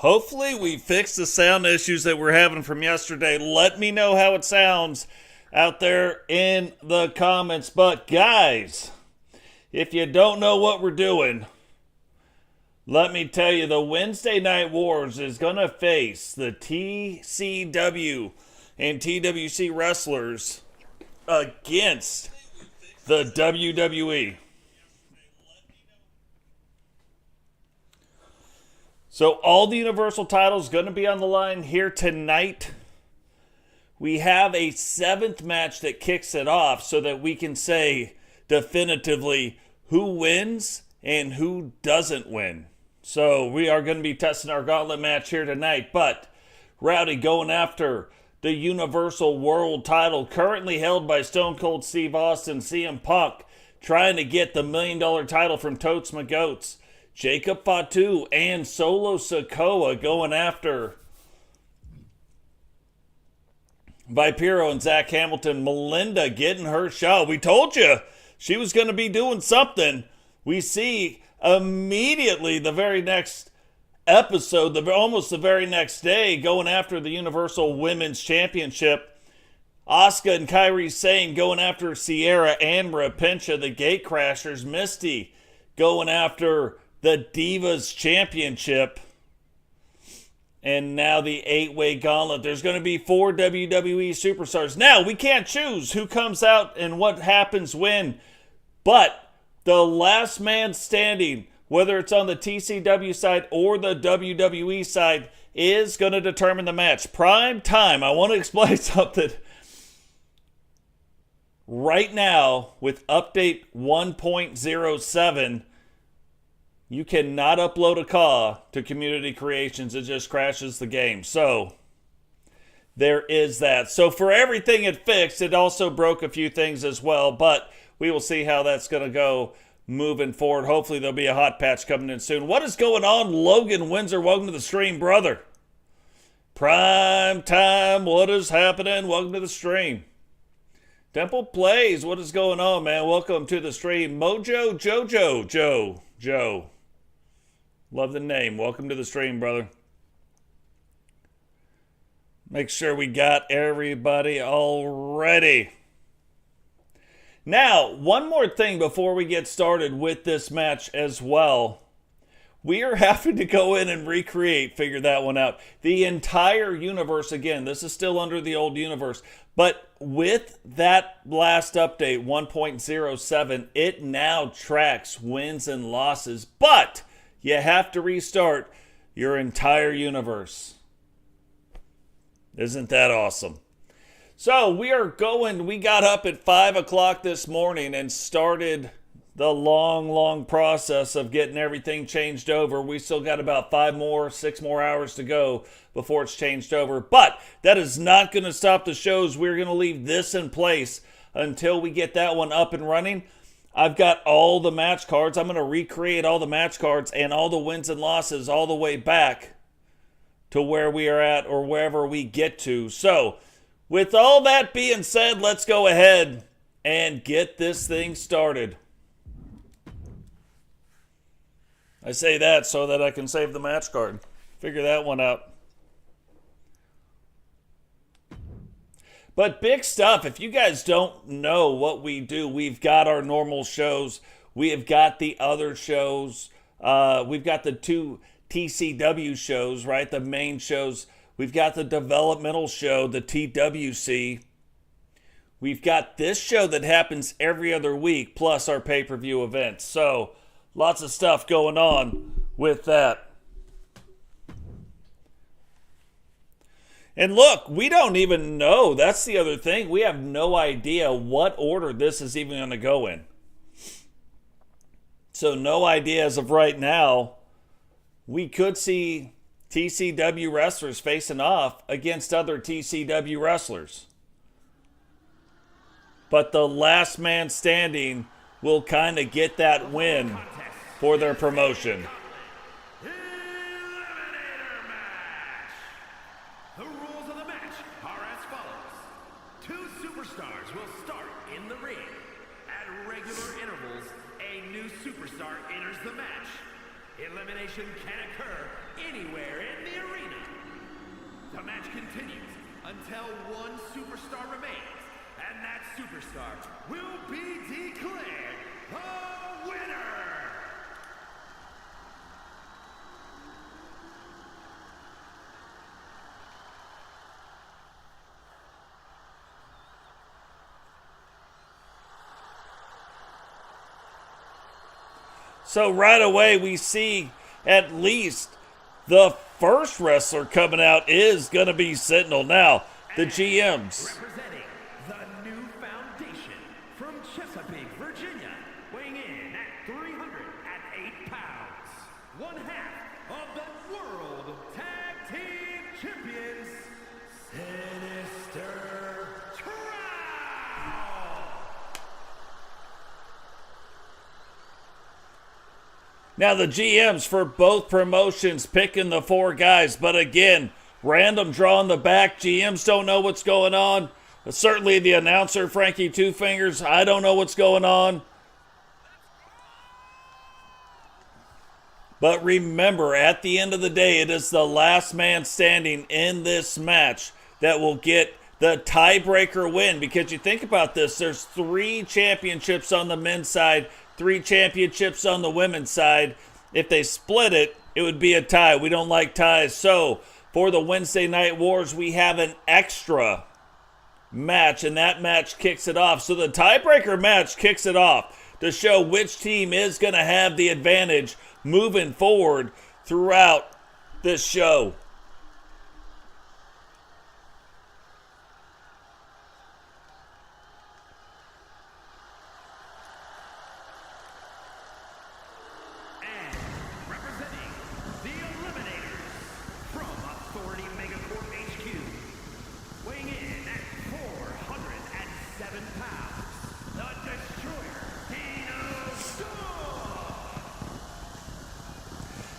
Hopefully we fixed the sound issues that we're having from yesterday. Let me know how it sounds out there in the comments. But guys, if you don't know what we're doing, let me tell you, the Wednesday Night Wars is going to face the TCW and TWC wrestlers against the WWE. So all the Universal titles going to be on the line here tonight. We have a 7th match that kicks it off so that we can say definitively who wins and who doesn't win. So we are going to be testing our gauntlet match here tonight. But Rowdy going after the Universal World title currently held by Stone Cold Steve Austin, CM Punk, trying to get the $1 million title from Totes McGotes. Jacob Fatu and Solo Sikoa going after Vipero and Zack Hamilton. Melinda getting her shot. We told you she was going to be doing something. We see immediately the very next episode, almost the very next day, going after the Universal Women's Championship. Auska and Kaire Sane going after Serra and Repentia, the Gatecrashers. Misti going after the Divas Championship. And now the 8-way gauntlet. There's going to be 4 WWE superstars. Now, we can't choose who comes out and what happens when. But the last man standing, whether it's on the TCW side or the WWE side, is going to determine the match. Prime time. I want to explain something. Right now, with update 1.07, you cannot upload a CAW to Community Creations. It just crashes the game. So, there is that. So, for everything it fixed, it also broke a few things as well. But we will see how that's going to go moving forward. Hopefully, there'll be a hot patch coming in soon. What is going on, Logan Windsor? Welcome to the stream, brother. Prime time. What is happening? Welcome to the stream. Temple Plays. What is going on, man? Welcome to the stream. Mojo Jojo. Joe. Love the name. Welcome to the stream, brother. Make sure we got everybody all ready. Now, one more thing before we get started with this match as well. We are having to go in and figure that one out. The entire universe, again, this is still under the old universe. But with that last update, 1.07, it now tracks wins and losses. But you have to restart your entire universe. Isn't that awesome? So we got up at 5 o'clock this morning and started the long process of getting everything changed over. We still got about 6 more hours to go before it's changed over. But that is not going to stop the shows. We're going to leave this in place until we get that one up and running. I've got all the match cards. I'm going to recreate all the match cards and all the wins and losses all the way back to where we are at or wherever we get to. So, with all that being said, let's go ahead and get this thing started. I say that so that I can save the match card. Figure that one out. But big stuff. If you guys don't know what we do, we've got our normal shows. We have got the other shows. We've got the 2 TCW shows, right? The main shows. We've got the developmental show, the TWC. We've got this show that happens every other week, plus our pay-per-view events. So, lots of stuff going on with that. And look, we don't even know. That's the other thing. We have no idea what order this is even going to go in. So no idea as of right now. We could see TCW wrestlers facing off against other TCW wrestlers. But the last man standing will kind of get that win for their promotion. Elimination can occur anywhere in the match continues until one superstar remains, and that superstar will be declared the winner! So right away we see at least the first wrestler coming out is going to be Sentinel. Now, the GMs. Representing the new foundation from Chesapeake, Virginia, weighing in at 308 pounds, one half of the World Tag Team Champions, Sinister Trout! Now, the GMs for both promotions picking the four guys, but again, random draw in the back. GMs don't know what's going on. Certainly the announcer, Frankie Two Fingers, I don't know what's going on. But remember, at the end of the day, it is the last man standing in this match that will get the tiebreaker win. Because you think about this, there's 3 championships on the men's side, 3 championships on the women's side. If they split it, it would be a tie. We don't like ties. So, for the Wednesday Night Wars, we have an extra match, and that match kicks it off. So, the tiebreaker match kicks it off to show which team is going to have the advantage moving forward throughout this show.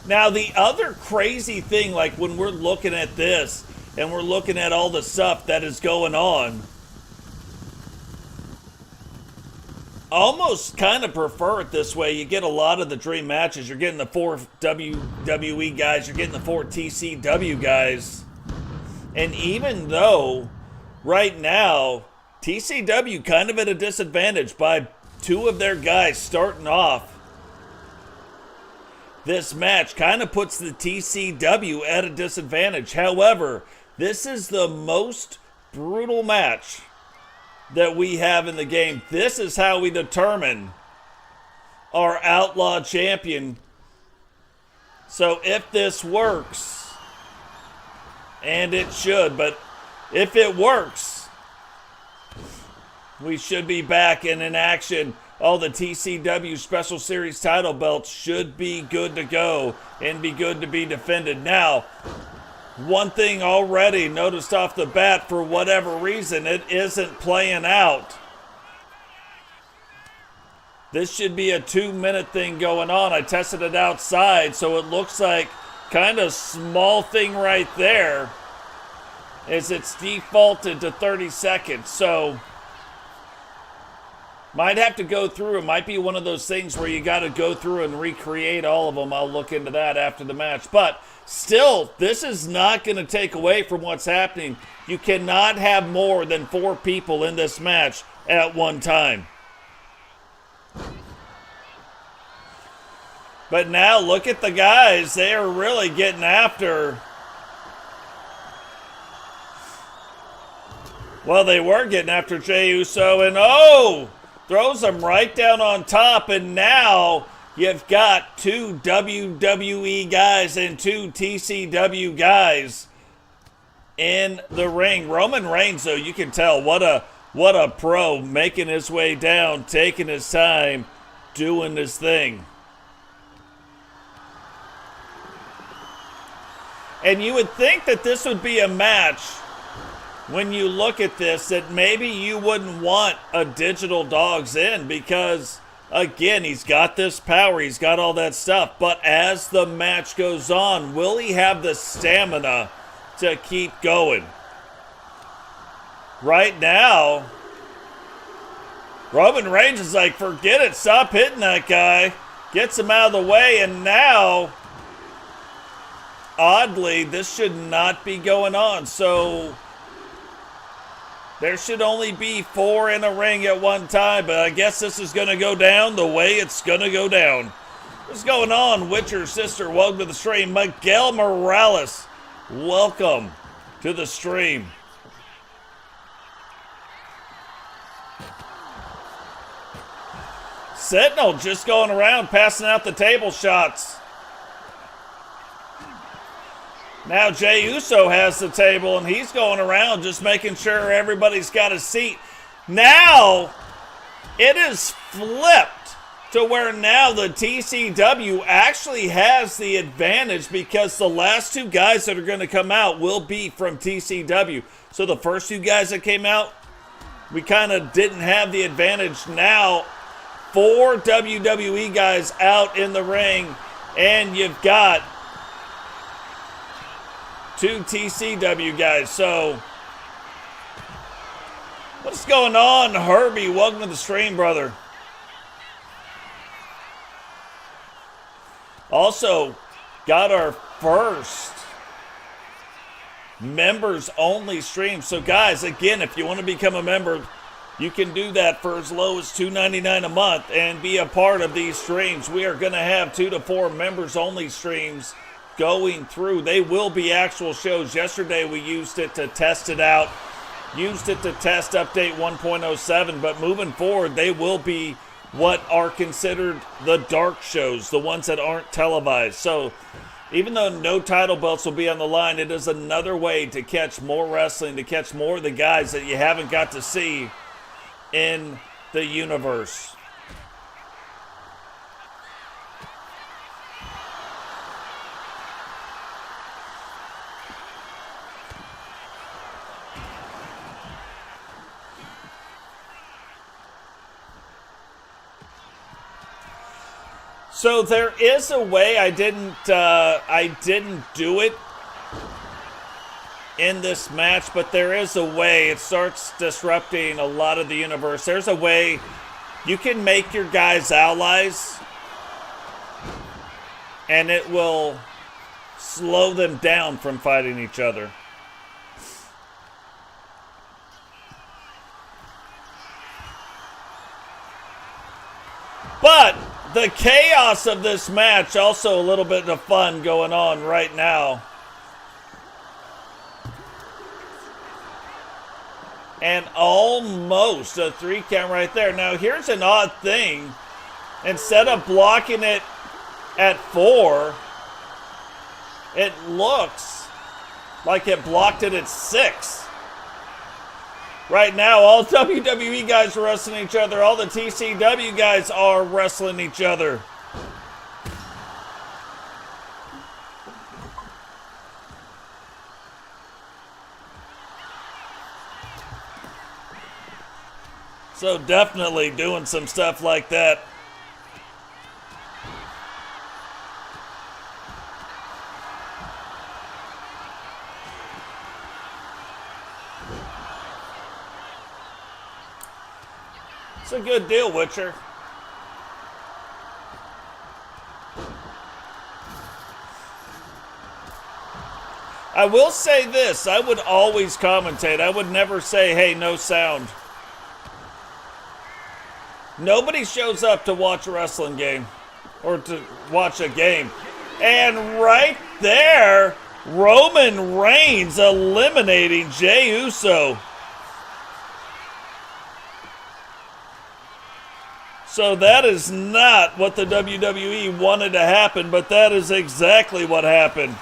Now, the other crazy thing, like when we're looking at this and we're looking at all the stuff that is going on, almost kind of prefer it this way. You get a lot of the dream matches. You're getting the 4 WWE guys. You're getting the 4 TCW guys. And even though right now TCW kind of at a disadvantage by 2 of their guys starting off this match, kind of puts the TCW at a disadvantage. However, this is the most brutal match that we have in the game. This is how we determine our Outlaw champion. So if this works, and it should, but if it works, we should be back in action. All the TCW Special Series title belts should be good to go and be good to be defended. Now, one thing already noticed off the bat, for whatever reason, it isn't playing out. This should be a 2-minute thing going on. I tested it outside, so it looks like kind of small thing right there as it's defaulted to 30 seconds. So might have to go through. It might be one of those things where you got to go through and recreate all of them. I'll look into that after the match. But still, this is not going to take away from what's happening. You cannot have more than 4 people in this match at one time. But now look at the guys. They are really getting after. Well, they were getting after Jey Uso, and throws them right down on top, and now you've got 2 WWE guys and 2 TCW guys in the ring. Roman Reigns, though, you can tell what a pro, making his way down, taking his time, doing his thing. And you would think that this would be a match, when you look at this, that maybe you wouldn't want a Digital Dogs in, because again, he's got this power, he's got all that stuff, but as the match goes on, will he have the stamina to keep going? Right now, Roman Reigns is like, forget it, stop hitting that guy, gets him out of the way, and now oddly, this should not be going on. So there should only be 4 in a ring at one time, but I guess this is going to go down the way it's going to go down. What's going on, Witcher sister? Welcome to the stream. Miguel Morales, welcome to the stream. Sentinel just going around passing out the table shots. Now Jey Uso has the table and he's going around just making sure everybody's got a seat. Now it is flipped to where now the TCW actually has the advantage because the last 2 guys that are going to come out will be from TCW. So the first 2 guys that came out, we kind of didn't have the advantage. Now 4 WWE guys out in the ring, and you've got 2 TCW guys. So, what's going on, Herbie? Welcome to the stream, brother. Also, got our first members-only stream. So, guys, again, if you want to become a member, you can do that for as low as $2.99 a month and be a part of these streams. We are going to have 2 to 4 members-only streams going through. They will be actual shows. Yesterday we used it to test it out, used it to test update 1.07, but moving forward they will be what are considered the dark shows, the ones that aren't televised. So even though no title belts will be on the line, it is another way to catch more wrestling, to catch more of the guys that you haven't got to see in the universe. So there is a way. I didn't do it in this match, but there is a way. It starts disrupting a lot of the universe. There's a way you can make your guys allies, and it will slow them down from fighting each other. But the chaos of this match, also a little bit of fun going on right now. And almost a 3 count right there. Now here's an odd thing. Instead of blocking it at 4, it looks like it blocked it at 6. Right now, all WWE guys are wrestling each other. All the TCW guys are wrestling each other. So definitely doing some stuff like that. It's a good deal, Witcher. I will say this, I would always commentate. I would never say, hey, no sound. Nobody shows up to watch a wrestling game or to watch a game. And right there, Roman Reigns eliminating Jey Uso. So that is not what the WWE wanted to happen, but that is exactly what happened.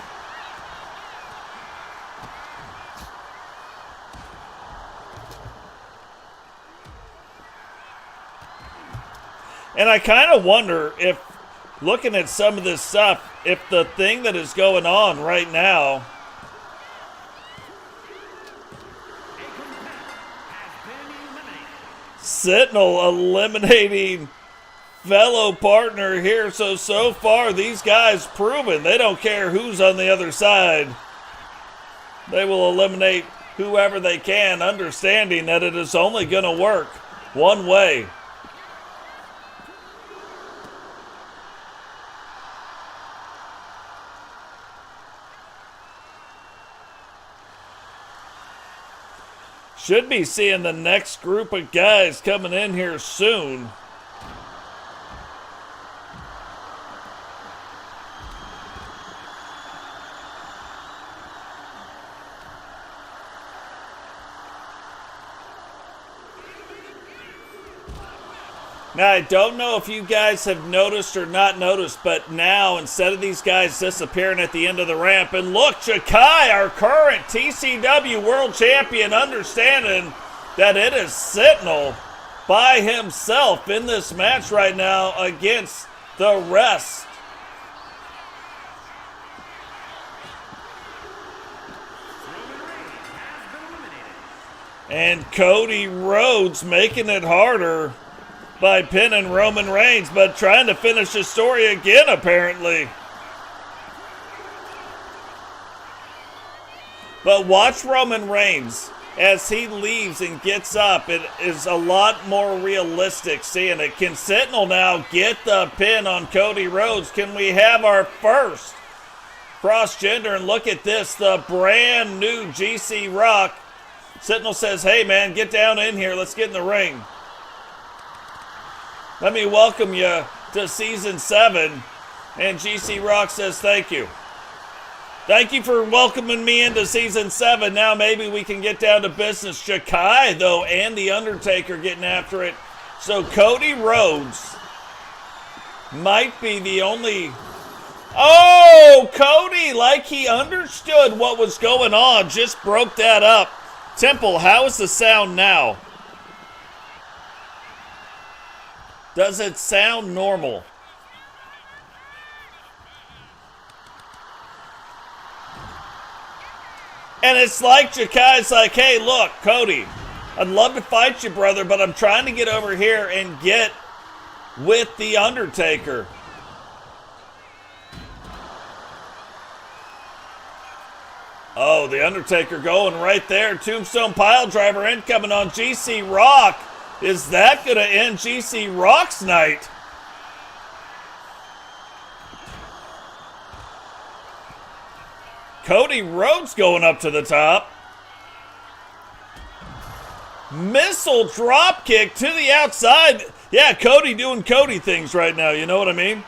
And I kind of wonder if, looking at some of this stuff, if the thing that is going on right now Sentinel eliminating fellow partner here. So far, these guys proven they don't care who's on the other side. They will eliminate whoever they can, understanding that it is only going to work one way. Should be seeing the next group of guys coming in here soon. Now, I don't know if you guys have noticed or not noticed, but now, instead of these guys disappearing at the end of the ramp, and look, Jahki, our current TCW World Champion, understanding that it is Sentinel by himself in this match right now against the rest. And Cody Rhodes making it harder by pinning Roman Reigns, but trying to finish his story again, apparently. But watch Roman Reigns as he leaves and gets up. It is a lot more realistic seeing it. Can Sentinel now get the pin on Cody Rhodes? Can we have our first cross-gender? And look at this, the brand new GC Rock. Sentinel says, hey man, get down in here. Let's get in the ring. Let me welcome you to Season 7. And GC Rock says, thank you. Thank you for welcoming me into Season 7. Now maybe we can get down to business. Jahki, though, and the Undertaker getting after it. So Cody Rhodes might be the only... Oh, Cody, like he understood what was going on, just broke that up. Temple, how is the sound now? Does it sound normal? And it's like Jahki's like, hey, look, Cody, I'd love to fight you, brother, but I'm trying to get over here and get with the Undertaker. Oh, the Undertaker going right there. Tombstone Piledriver incoming on GC Rock. Is that going to end GC Rock's night? Cody Rhodes going up to the top. Missile drop kick to the outside. Yeah, Cody doing Cody things right now. You know what I mean?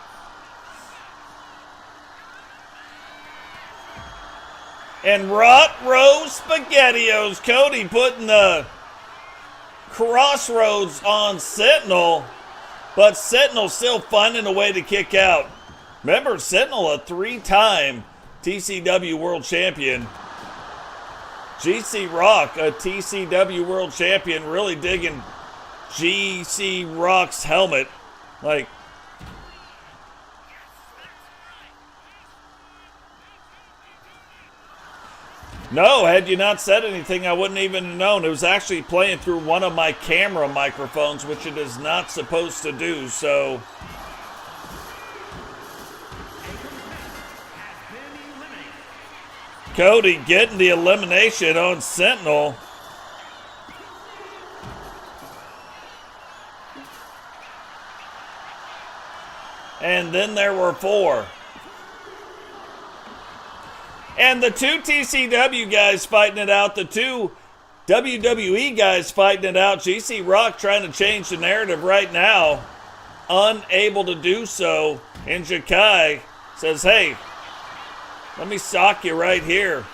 And Rot Rose SpaghettiOs. Cody putting the crossroads on Sentinel, but Sentinel still finding a way to kick out. Remember, Sentinel, a 3-time TCW World Champion. GC Rock, a TCW World Champion, really digging GC Rock's helmet. Like, no, had you not said anything, I wouldn't even have known. It was actually playing through one of my camera microphones, which it is not supposed to do, so. Cody getting the elimination on Sentinel. And then there were 4. And the 2 TCW guys fighting it out, the 2 WWE guys fighting it out. GC Rock trying to change the narrative right now. Unable to do so. And Jahki says, hey, let me sock you right here.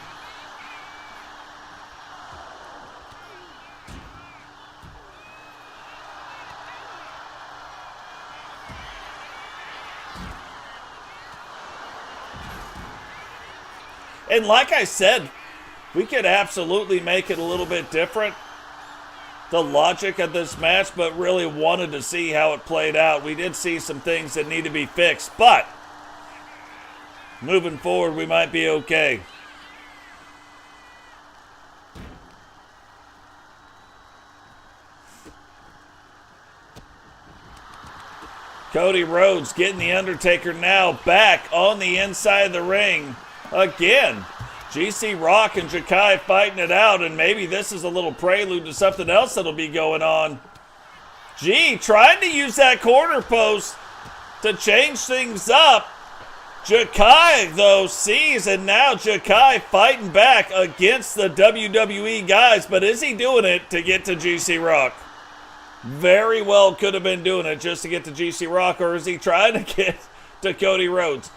And like I said, we could absolutely make it a little bit different, the logic of this match, but really wanted to see how it played out. We did see some things that need to be fixed, but moving forward, we might be okay. Cody Rhodes getting the Undertaker now back on the inside of the ring. Again, GC Rock and Jahki fighting it out, and maybe this is a little prelude to something else that'll be going on. G trying to use that corner post to change things up. Jahki, though, sees, and now Jahki fighting back against the WWE guys, but is he doing it to get to GC Rock? Very well could have been doing it just to get to GC Rock, or is he trying to get to Cody Rhodes?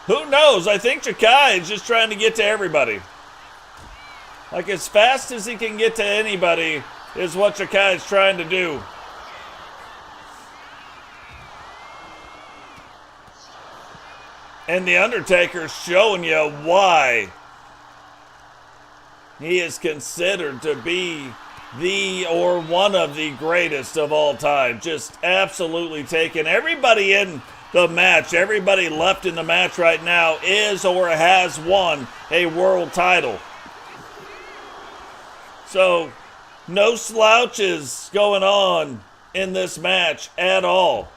Who knows? I think Jahki is just trying to get to everybody. Like, as fast as he can get to anybody is what Jahki is trying to do. And the Undertaker showing you why he is considered to be the or one of the greatest of all time. Just absolutely taking everybody in the match. Everybody left in the match right now is or has won a world title. So no slouches going on in this match at all.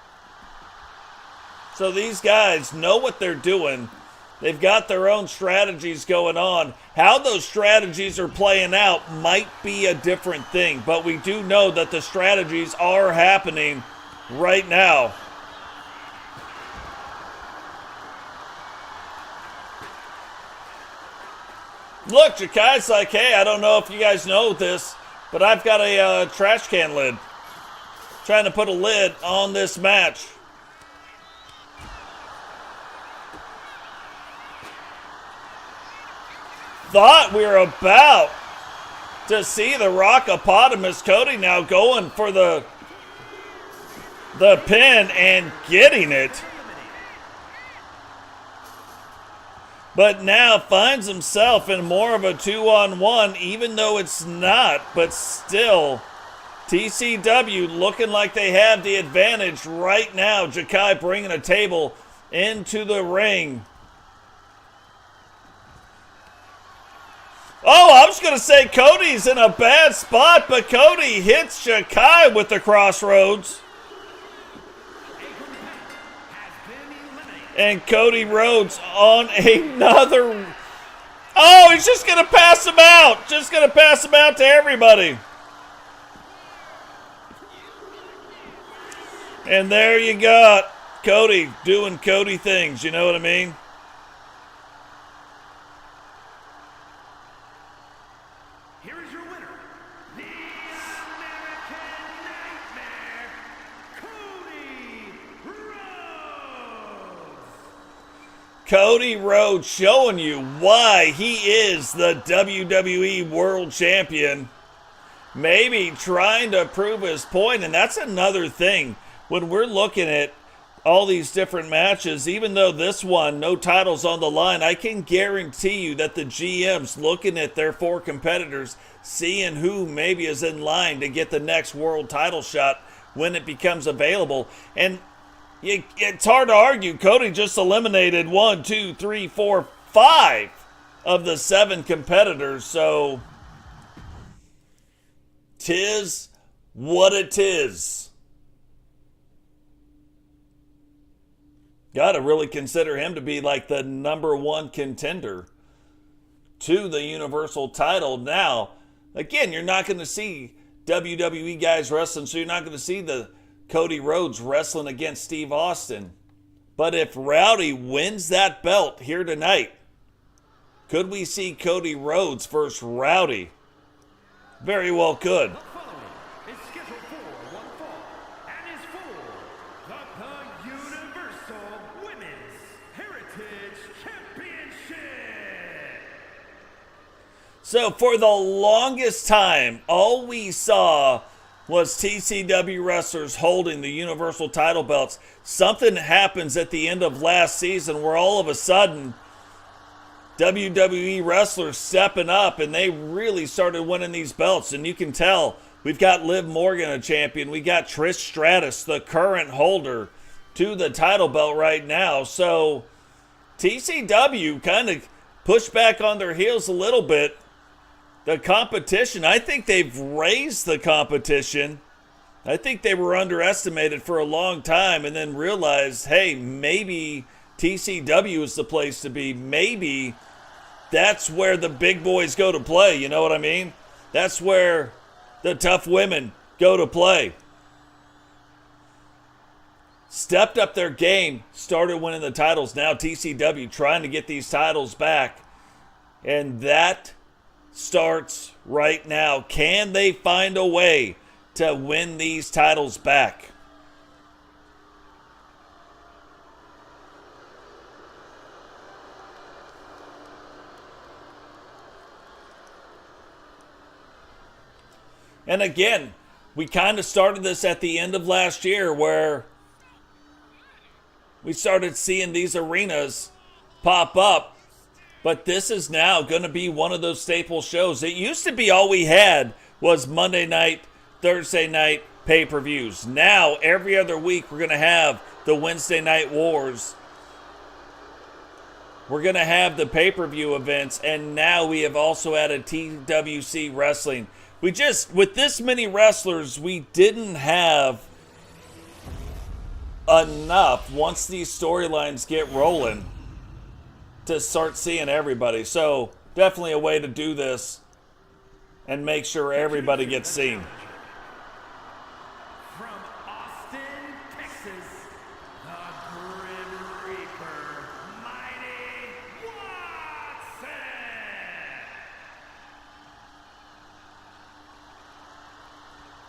So these guys know what they're doing. They've got their own strategies going on. How those strategies are playing out might be a different thing, but we do know that the strategies are happening right now. Look, Jahki's like, hey, I don't know if you guys know this, but I've got a trash can lid. Trying to put a lid on this match. Thought we were about to see the Rockopotamus Cody now going for the pin and getting it. But now finds himself in more of a 2-on-1, even though it's not, but still TCW looking like they have the advantage right now. Jahki bringing a table into the ring. Oh, I was going to say Cody's in a bad spot, but Cody hits Jahki with the crossroads. And Cody Rhodes on another. Oh, he's just going to pass him out. Just going to pass him out to everybody. And there you got Cody doing Cody things. You know what I mean? Cody Rhodes showing you why he is the WWE World Champion. Maybe trying to prove his point, and that's another thing. When we're looking at all these different matches, even though this one, no titles on the line, I can guarantee you that the GM's looking at their four competitors, seeing who maybe is in line to get the next world title shot when it becomes available. And it's hard to argue. Cody just eliminated 1, 2, 3, 4, 5 of the 7 competitors. So, 'tis what it is. Got to really consider him to be like the number 1 contender to the Universal title. Now, again, you're not going to see WWE guys wrestling, so you're not going to see the Cody Rhodes wrestling against Steve Austin. But if Rowdy wins that belt here tonight, could we see Cody Rhodes versus Rowdy? Very well could. The following is scheduled for one fall and is for the Universal Women's Heritage Championship. So for the longest time, all we saw was TCW wrestlers holding the Universal title belts. Something happens at the end of last season where all of a sudden WWE wrestlers stepping up and they really started winning these belts. And you can tell we've got Liv Morgan a champion. We got Trish Stratus, the current holder to the title belt right now. So TCW kind of pushed back on their heels a little bit. The competition, I think they've raised the competition. I think they were underestimated for a long time and then realized, hey, maybe TCW is the place to be. Maybe that's where the big boys go to play. You know what I mean? That's where the tough women go to play. stepped up their game, started winning the titles. Now TCW trying to get these titles back. And that starts right now. Can they find a way to win these titles back? And again, we kind of started this at the end of last year where we started seeing these arenas pop up. But this is now going to be one of those staple shows. It used to be all we had was Monday night, Thursday night pay-per-views. Now, every other week, we're going to have the Wednesday Night Wars. We're going to have the pay-per-view events. And now we have also added TWC Wrestling. With this many wrestlers, we didn't have enough once these storylines get rolling to start seeing everybody. So definitely a way to do this and make sure everybody gets seen. From Austin, Texas, the Grim Reaper, Mighty Watson.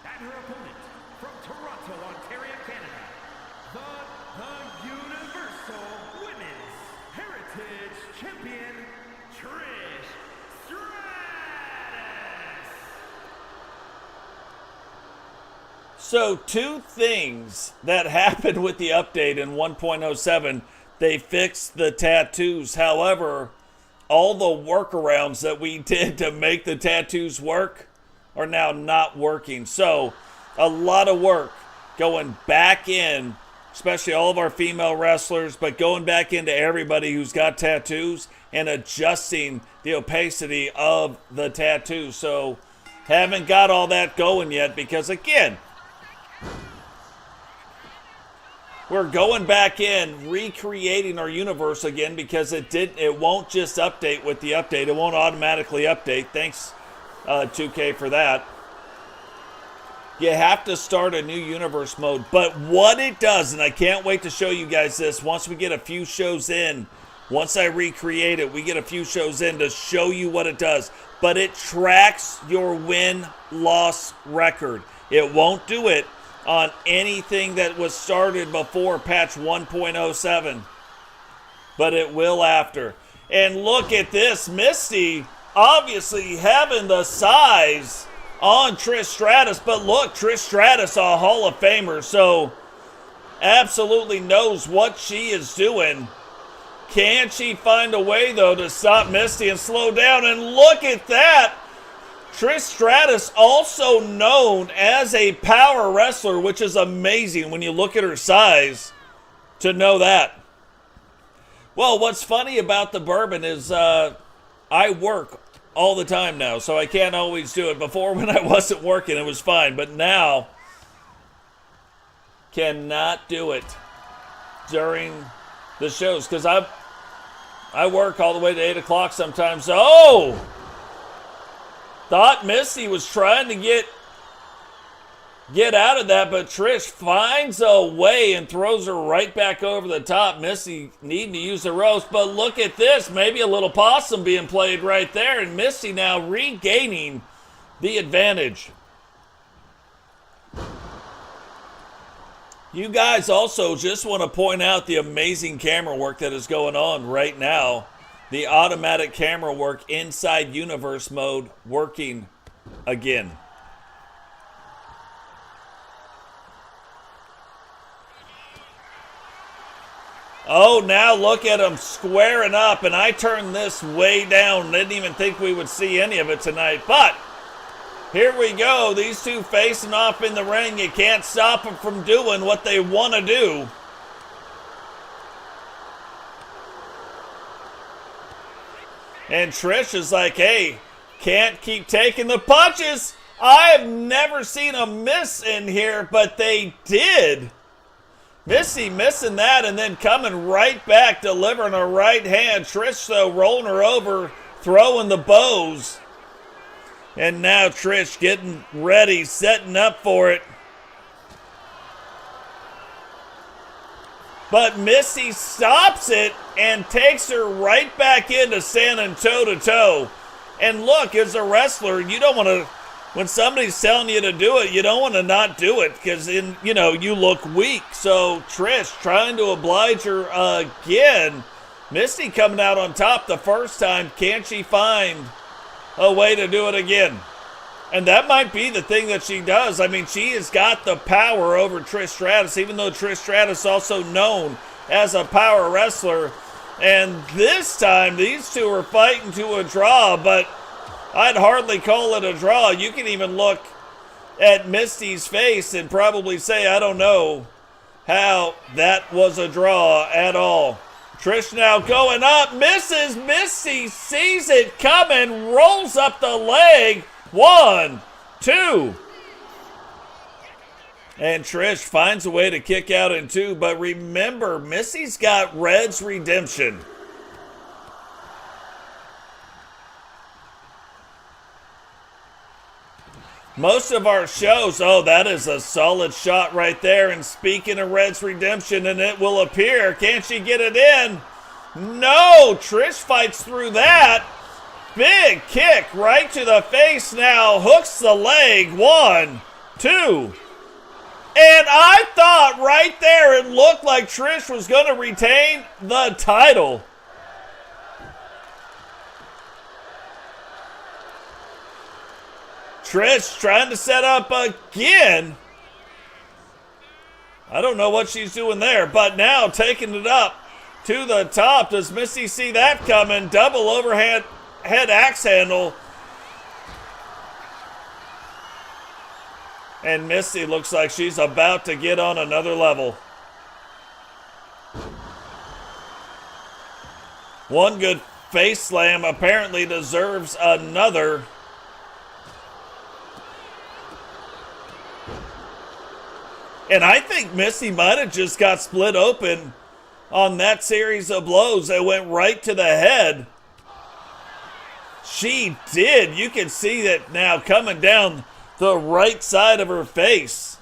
And her opponent from Toronto, Ontario, Canada, the Universal Women's Heritage Champion, Trish Stratus. So two things that happened with the update in 1.07. They fixed the tattoos. However, all the workarounds that we did to make the tattoos work are now not working. So a lot of work going back in, especially all of our female wrestlers, but going back into everybody who's got tattoos and adjusting the opacity of the tattoos. So haven't got all that going yet because, again, we're going back in, recreating our universe again because it won't just update with the update. It won't automatically update. Thanks, 2K, for that. You have to start a new universe mode. But what it does, and I can't wait to show you guys this once we get a few shows in, once I recreate it, we get a few shows in to show you what it does. But it tracks your win-loss record. It won't do it on anything that was started before patch 1.07. But it will after. And look at this. Misti obviously having the size on Trish Stratus, but look, Trish Stratus, a Hall of Famer, so absolutely knows what she is doing. Can she find a way, though, to stop Misti and slow down? And look at that! Trish Stratus, also known as a power wrestler, which is amazing when you look at her size to know that. Well, what's funny about the bourbon is I work all the time now, so I can't always do it. Before, when I wasn't working, it was fine, but now cannot do it during the shows because I work all the way to 8 o'clock sometimes. Oh! Thought Misti was trying to get out of that, but Trish finds a way and throws her right back over the top. Misti needing to use the ropes, but look at this. Maybe a little possum being played right there, and Misti now regaining the advantage. You guys also just want to point out the amazing camera work that is going on right now. The automatic camera work inside universe mode working again. Oh, now look at them squaring up, and I turned this way down. Didn't even think we would see any of it tonight, but here we go. These two facing off in the ring. You can't stop them from doing what they want to do. And Trish is like, hey, can't keep taking the punches. I have never seen a miss in here, but they did. Misti missing that and then coming right back, delivering a right hand. Trish, though, rolling her over, throwing the bows. And now Trish getting ready, setting up for it. But Misti stops it and takes her right back into standing toe-to-toe. And look, as a wrestler, you don't want to, when somebody's telling you to do it, you don't want to not do it because, you look weak. So Trish trying to oblige her again. Misti coming out on top the first time. Can she find a way to do it again? And that might be the thing that she does. I mean, she has got the power over Trish Stratus, even though Trish Stratus also known as a power wrestler. And this time, these two are fighting to a draw, but I'd hardly call it a draw. You can even look at Misti's face and probably say, I don't know how that was a draw at all. Trish now going up, misses. Misti sees it coming, rolls up the leg. 1, 2. And Trish finds a way to kick out in 2. But remember, Misti's got Red's redemption. Most of our shows, that is a solid shot right there. And speaking of Red's redemption, and it will appear, can she get it in? No, Trish fights through that. Big kick right to the face now. Hooks the leg. 1, 2. And I thought right there it looked like Trish was going to retain the title. Trish trying to set up again. I don't know what she's doing there, but now taking it up to the top. Does Misti see that coming? Double overhead axe handle. And Misti looks like she's about to get on another level. One good face slam apparently deserves another. And I think Misti might have just got split open on that series of blows that went right to the head. She did. You can see that now coming down the right side of her face.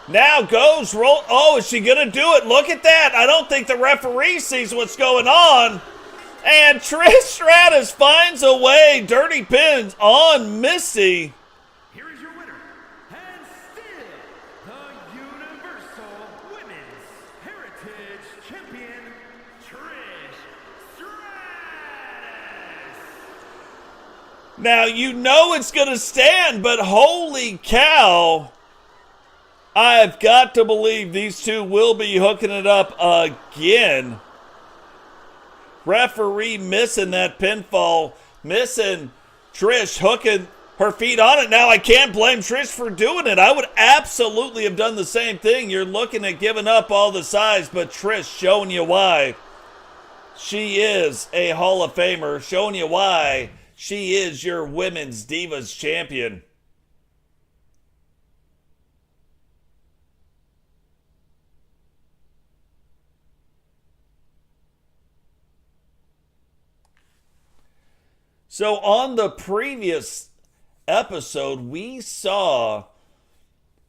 Now goes roll. Oh, is she going to do it? Look at that. I don't think the referee sees what's going on. And Trish Stratus finds a way. Dirty pins on Misti. Here is your winner, and still the Universal Women's Heritage Champion, Trish Stratus. Now, you know it's going to stand, but holy cow. I've got to believe these two will be hooking it up again. Referee missing that pinfall. Missing Trish hooking her feet on it. Now I can't blame Trish for doing it. I would absolutely have done the same thing. You're looking at giving up all the size, but Trish showing you why she is a Hall of Famer. Showing you why she is your Women's Divas Champion. So on the previous episode, we saw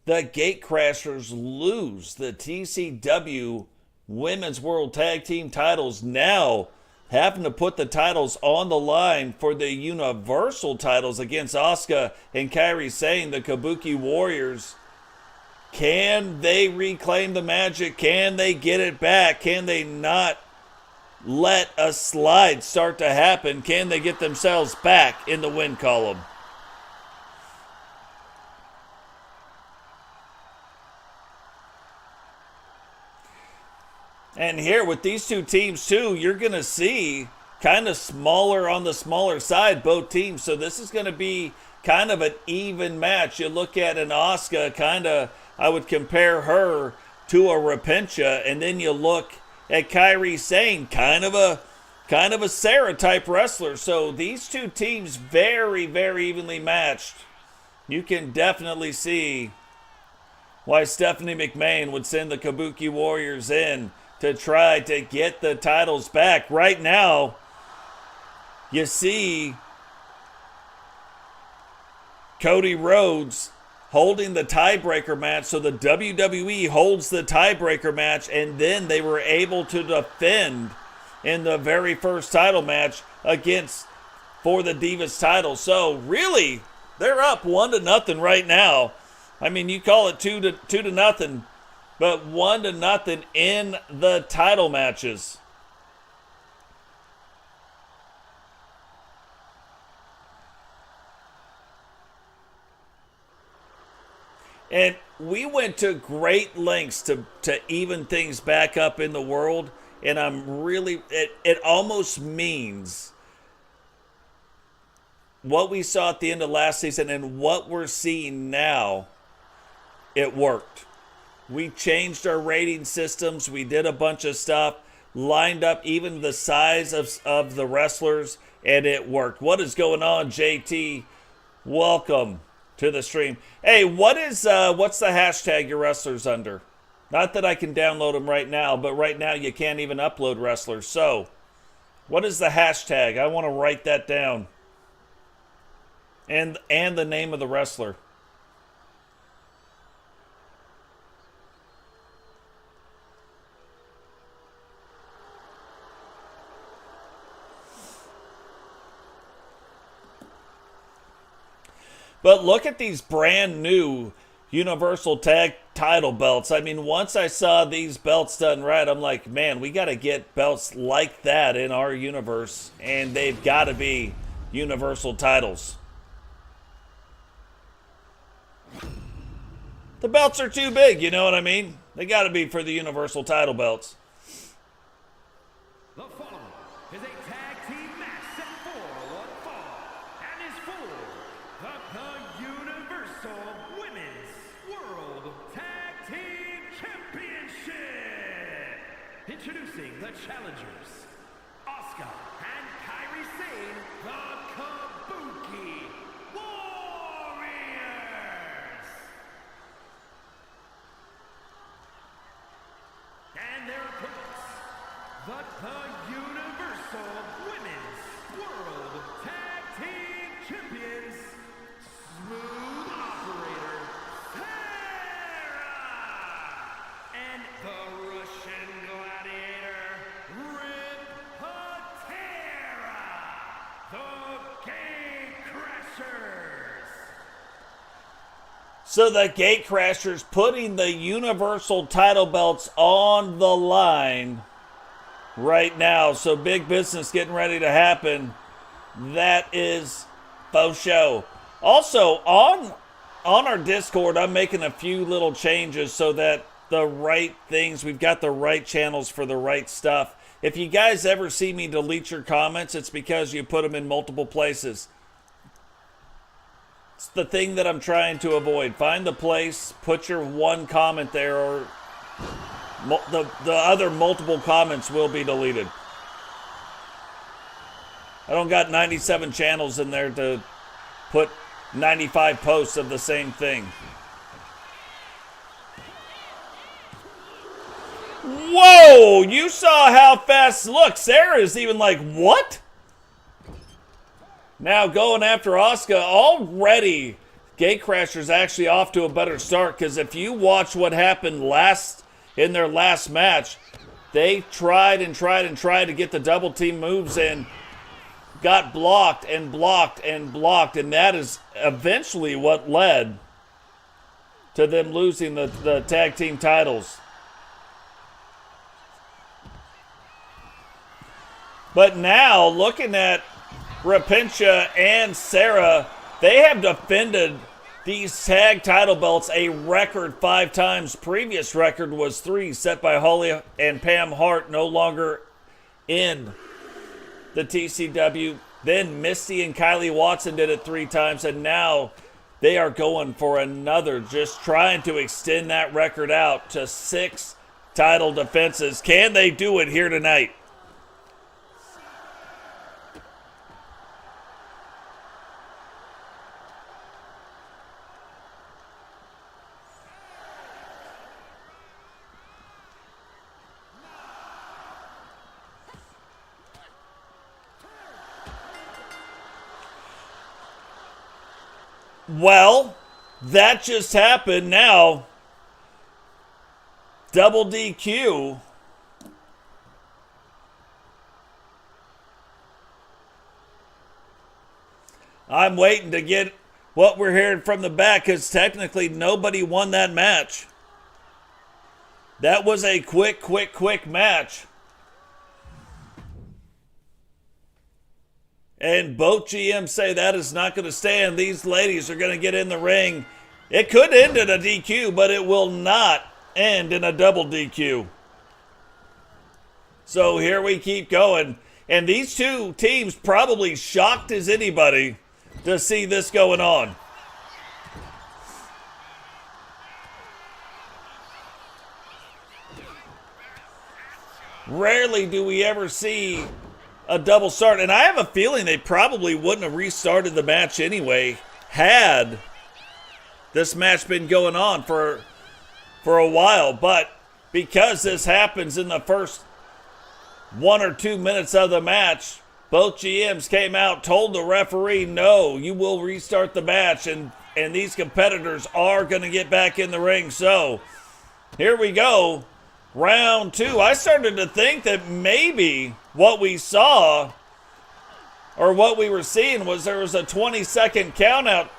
the Gatecrashers lose the TCW Women's World Tag Team titles, now having to put the titles on the line for the Universal titles against Auska and Kaire Sane, the Kabuki Warriors. Can they reclaim the magic? Can they get it back? Can they not let a slide start to happen? Can they get themselves back in the win column? And here with these two teams too, you're going to see kind of smaller on the smaller side, both teams. So this is going to be kind of an even match. You look at an Auska, kind of, I would compare her to a Repentia, and then you look at Kaire Sane, kind of a Serra type wrestler. So these two teams very, very evenly matched. You can definitely see why Stephanie McMahon would send the Kabuki Warriors in to try to get the titles back. Right now, you see Cody Rhodes holding the tiebreaker match, so the WWE holds the tiebreaker match, and then they were able to defend in the very first title match for the Divas title. So really, they're up 1-0 right now. I mean, you call it 2-0, but 1-0 in the title matches. And we went to great lengths to even things back up in the world. And I'm really, it almost means what we saw at the end of last season and what we're seeing now, it worked. We changed our rating systems. We did a bunch of stuff, lined up even the size of the wrestlers, and it worked. What is going on, JT? Welcome to the stream. Hey, what's the hashtag your wrestlers under? Not that I can download them right now, but right now you can't even upload wrestlers. So, what is the hashtag? I want to write that down. And the name of the wrestler. But look at these brand new Universal Tag title belts. I mean, once I saw these belts done right, I'm like, man, we got to get belts like that in our universe, and they've got to be Universal titles. The belts are too big, you know what I mean? They got to be for the Universal title belts. The following is a tag team match set for one fall and is for the Universal Women's World Tag Team Championship. Introducing the challengers, Auska and Kaire Sane, the Kabuki Warriors. And their opponents, the Universal Women's World Tag Team Champions, Smooth Operator, Serra, and the Russian Gladiator, Repentia, the Gate Crashers. So the Gate Crashers putting the Universal title belts on the line right now. So big business getting ready to happen. That is faux show. Also, on our Discord, I'm making a few little changes so that the right things, we've got the right channels for the right stuff. If you guys ever see me delete your comments, it's because you put them in multiple places. It's the thing that I'm trying to avoid. Find the place, put your one comment there, or the other multiple comments will be deleted. I don't got 97 channels in there to put 95 posts of the same thing. Whoa! You saw how fast. Look, Serra is even like, what? Now going after Auska already. Gatecrasher's actually off to a better start, because if you watch what happened in their last match, they tried to get the double team moves in, got blocked, and that is eventually what led to them losing the tag team titles. But now, looking at Repentia and Serra, they have defended these tag title belts a record 5 times. Previous record was 3, set by Holly and Pam Hart, no longer in the TCW. Then Misti and Kylie Watson did it 3 times, and now they are going for another, just trying to extend that record out to 6 title defenses. Can they do it here tonight? Well, that just happened. Now, double DQ. I'm waiting to get what we're hearing from the back because technically nobody won that match. That was a quick match. And both GMs say that is not going to stand. These ladies are going to get in the ring. It could end in a DQ, but it will not end in a double DQ. So here we keep going. And these two teams probably shocked as anybody to see this going on. Rarely do we ever see a double start, and I have a feeling they probably wouldn't have restarted the match anyway had this match been going on for a while. But because this happens in the first 1 or 2 minutes of the match, both GMs came out, told the referee, no, you will restart the match, and these competitors are going to get back in the ring. So here we go. Round 2. I started to think that maybe what we saw or what we were seeing was there was a 20-second count out,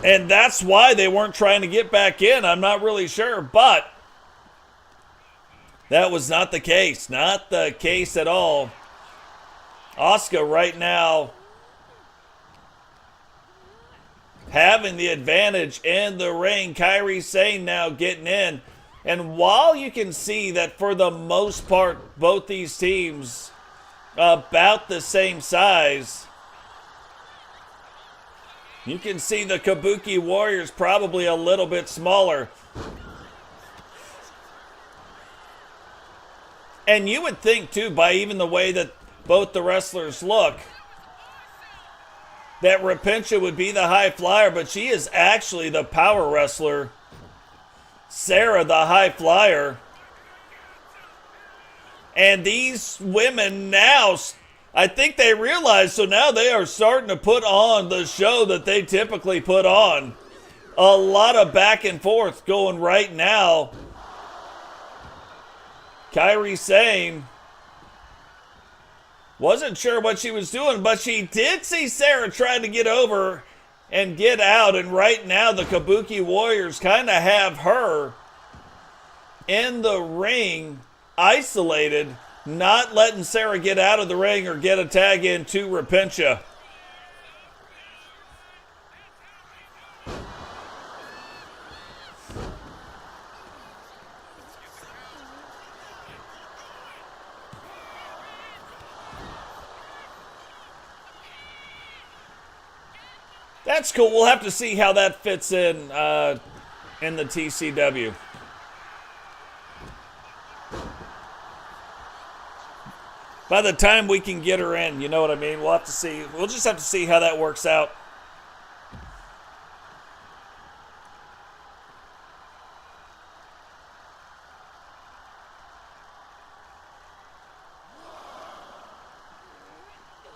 and that's why they weren't trying to get back in. I'm not really sure, but that was not the case. Not the case at all. Auska right now having the advantage in the ring. Kaire Sane now getting in. And while you can see that for the most part, both these teams about the same size, you can see the Kabuki Warriors probably a little bit smaller. And you would think, too, by even the way that both the wrestlers look, that Repentia would be the high flyer, but she is actually the power wrestler. Serra, the high flyer. And these women now, I think they realize, so now they are starting to put on the show that they typically put on. A lot of back and forth going right now. Kaire Sane wasn't sure what she was doing, but she did see Serra trying to get over and get out, and right now the Kabuki Warriors kind of have her in the ring, isolated, not letting Serra get out of the ring or get a tag in to Repentia. That's cool. We'll have to see how that fits in the TCW. By the time we can get her in, you know what I mean? We'll have to see. We'll just have to see how that works out.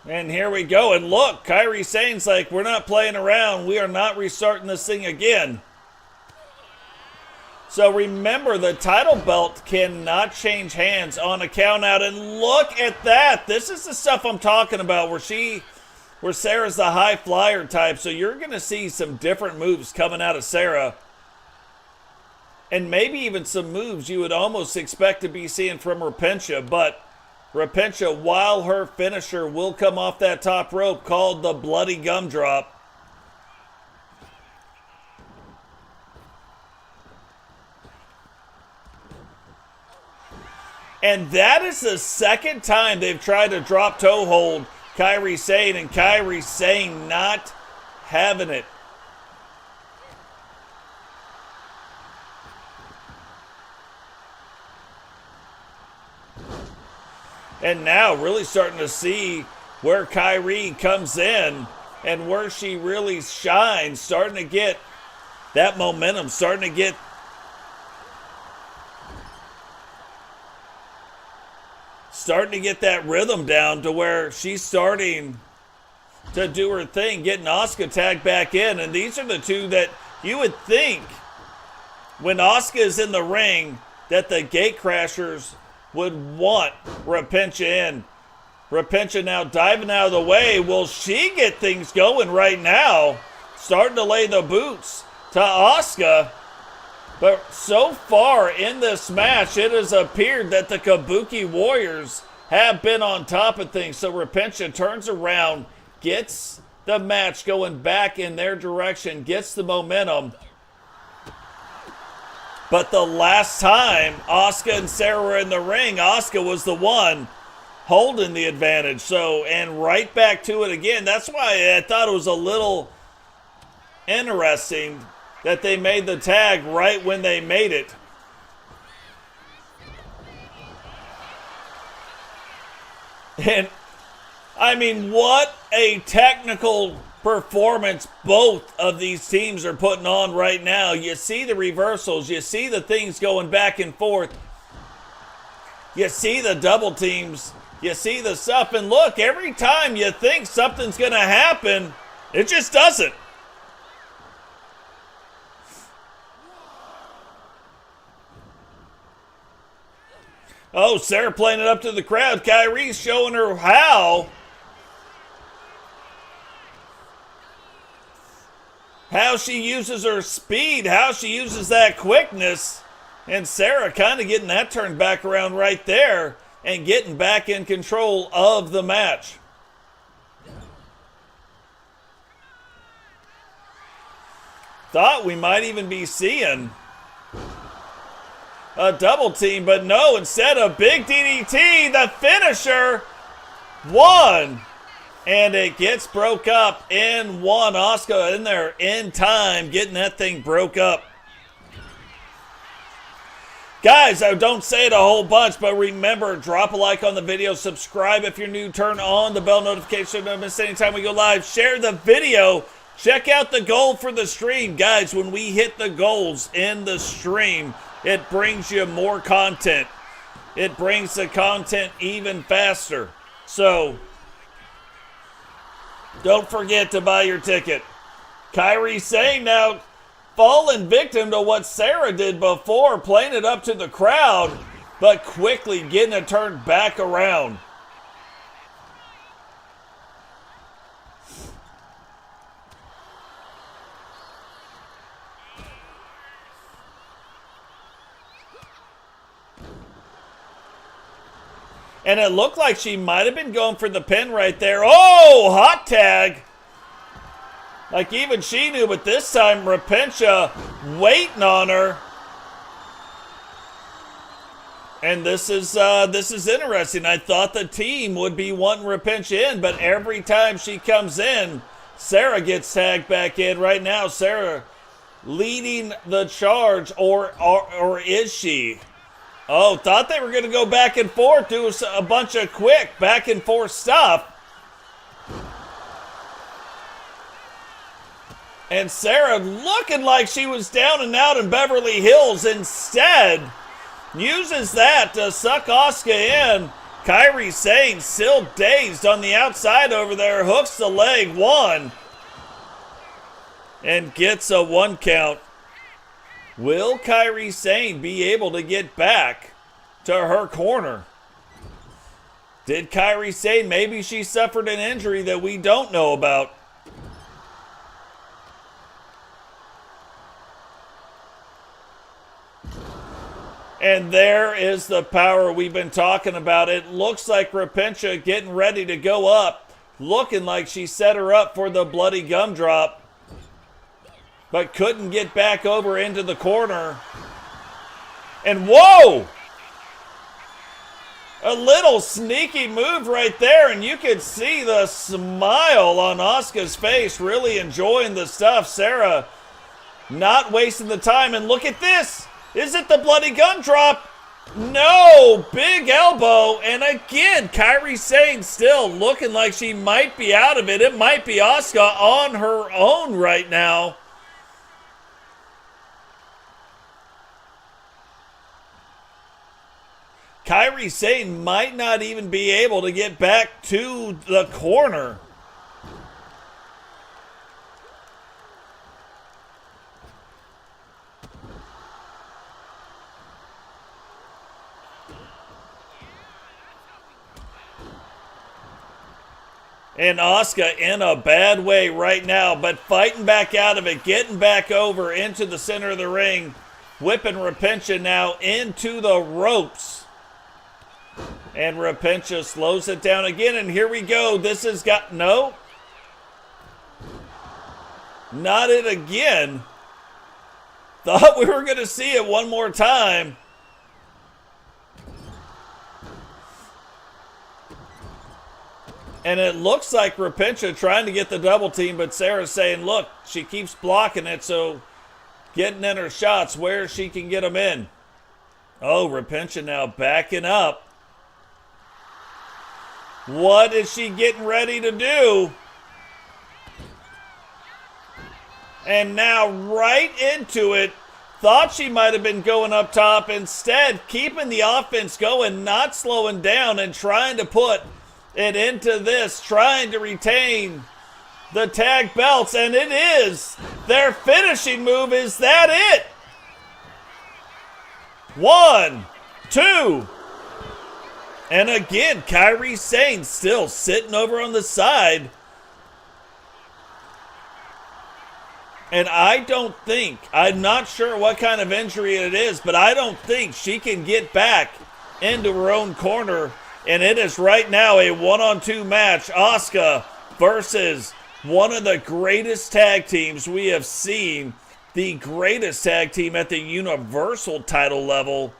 And here we go. And look, Kaire Sane's like, we're not playing around. We are not restarting this thing again. So remember, the title belt cannot change hands on a count out. And look at that. This is the stuff I'm talking about where Serra's the high flyer type. So you're going to see some different moves coming out of Serra. And maybe even some moves you would almost expect to be seeing from Repentia. But Repentia, while her finisher will come off that top rope called the Bloody Gumdrop. And that is the second time they've tried to drop toe hold Kaire Sane, and Kaire Sane not having it. And now really starting to see where Kaire comes in and where she really shines, starting to get that momentum, starting to get that rhythm down to where she's starting to do her thing, getting Auska tagged back in. And these are the two that you would think when Auska is in the ring that the gate crashers would want Repentia in. Repentia now diving out of the way. Will she get things going right now? Starting to lay the boots to Auska. But so far in this match, it has appeared that the Kabuki Warriors have been on top of things. So Repentia turns around, gets the match going back in their direction, gets the momentum. But the last time Auska and Serra were in the ring, Auska was the one holding the advantage. So, and right back to it again. That's why I thought it was a little interesting that they made the tag right when they made it. And, I mean, what a technical performance both of these teams are putting on right now. You see the reversals. You see the things going back and forth. You see the double teams. You see the stuff. And look, every time you think something's going to happen, it just doesn't. Oh, Serra playing it up to the crowd. Kaire's showing her how she uses her speed, how she uses that quickness. And Serra kind of getting that turned back around right there and getting back in control of the match. Thought we might even be seeing a double team, but no, instead of big DDT, the finisher, one. And it gets broke up in one. Auska in there in time, getting that thing broke up. Guys, I don't say it a whole bunch, but remember, drop a like on the video, subscribe if you're new, turn on the bell notification so you don't miss any time we go live, share the video, check out the goal for the stream. Guys, when we hit the goals in the stream, it brings you more content. It brings the content even faster. So, don't forget to buy your ticket. Kaire Sane now falling victim to what Serra did before, playing it up to the crowd, but quickly getting it turned back around. And it looked like she might have been going for the pin right there. Oh, hot tag. Like even she knew, but this time Repentia waiting on her. And this is interesting. I thought the team would be wanting Repentia in, but every time she comes in, Serra gets tagged back in. Right now, Serra leading the charge, or is she? Oh, thought they were going to go back and forth, do a bunch of quick back and forth stuff. And Serra looking like she was down and out in Beverly Hills. Instead, uses that to suck Auska in. Kaire Sane still dazed on the outside over there. Hooks the leg, one. And gets a 1 count. Will Kaire Sane be able to get back to her corner? Did Kaire Sane, maybe she suffered an injury that we don't know about? And there is the power we've been talking about. It looks like Repentia getting ready to go up. Looking like she set her up for the bloody gumdrop. But couldn't get back over into the corner. And whoa! A little sneaky move right there, and you could see the smile on Auska's face, really enjoying the stuff. Serra not wasting the time, and look at this. Is it the bloody gun drop? No, big elbow, and again, Kaire Sane still looking like she might be out of it. It might be Auska on her own right now. Kaire Sane might not even be able to get back to the corner. And Auska in a bad way right now, but fighting back out of it, getting back over into the center of the ring, whipping Repentia now into the ropes. And Repentia slows it down again, and here we go. This has got, no. Not it again. Thought we were going to see it one more time. And it looks like Repentia trying to get the double team, but Serra's saying, look, she keeps blocking it, so getting in her shots where she can get them in. Oh, Repentia now backing up. What is she getting ready to do? And now right into it. Thought she might have been going up top. Instead, keeping the offense going, not slowing down and trying to put it into this, trying to retain the tag belts. And it is their finishing move. Is that it? 1, 2. And again, Kaire Sane still sitting over on the side. And I don't think, I'm not sure what kind of injury it is, but I don't think she can get back into her own corner. And it is right now a 1-on-2 match. Auska versus one of the greatest tag teams we have seen. The greatest tag team at the Universal title level.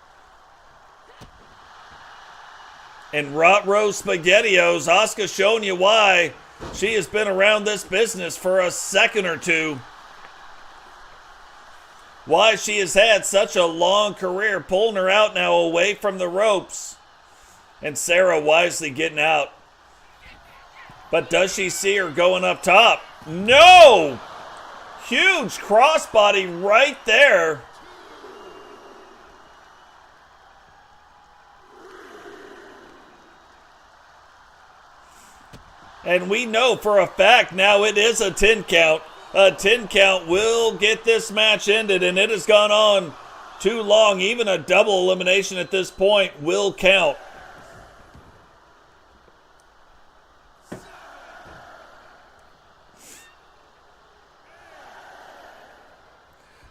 And Rot-Row SpaghettiOs, Auska showing you why she has been around this business for a second or two. Why she has had such a long career, pulling her out now away from the ropes. And Serra wisely getting out. But does she see her going up top? No! Huge crossbody right there. And we know for a fact now it is a 10 count. A 10 count will get this match ended, and it has gone on too long. Even a double elimination at this point will count.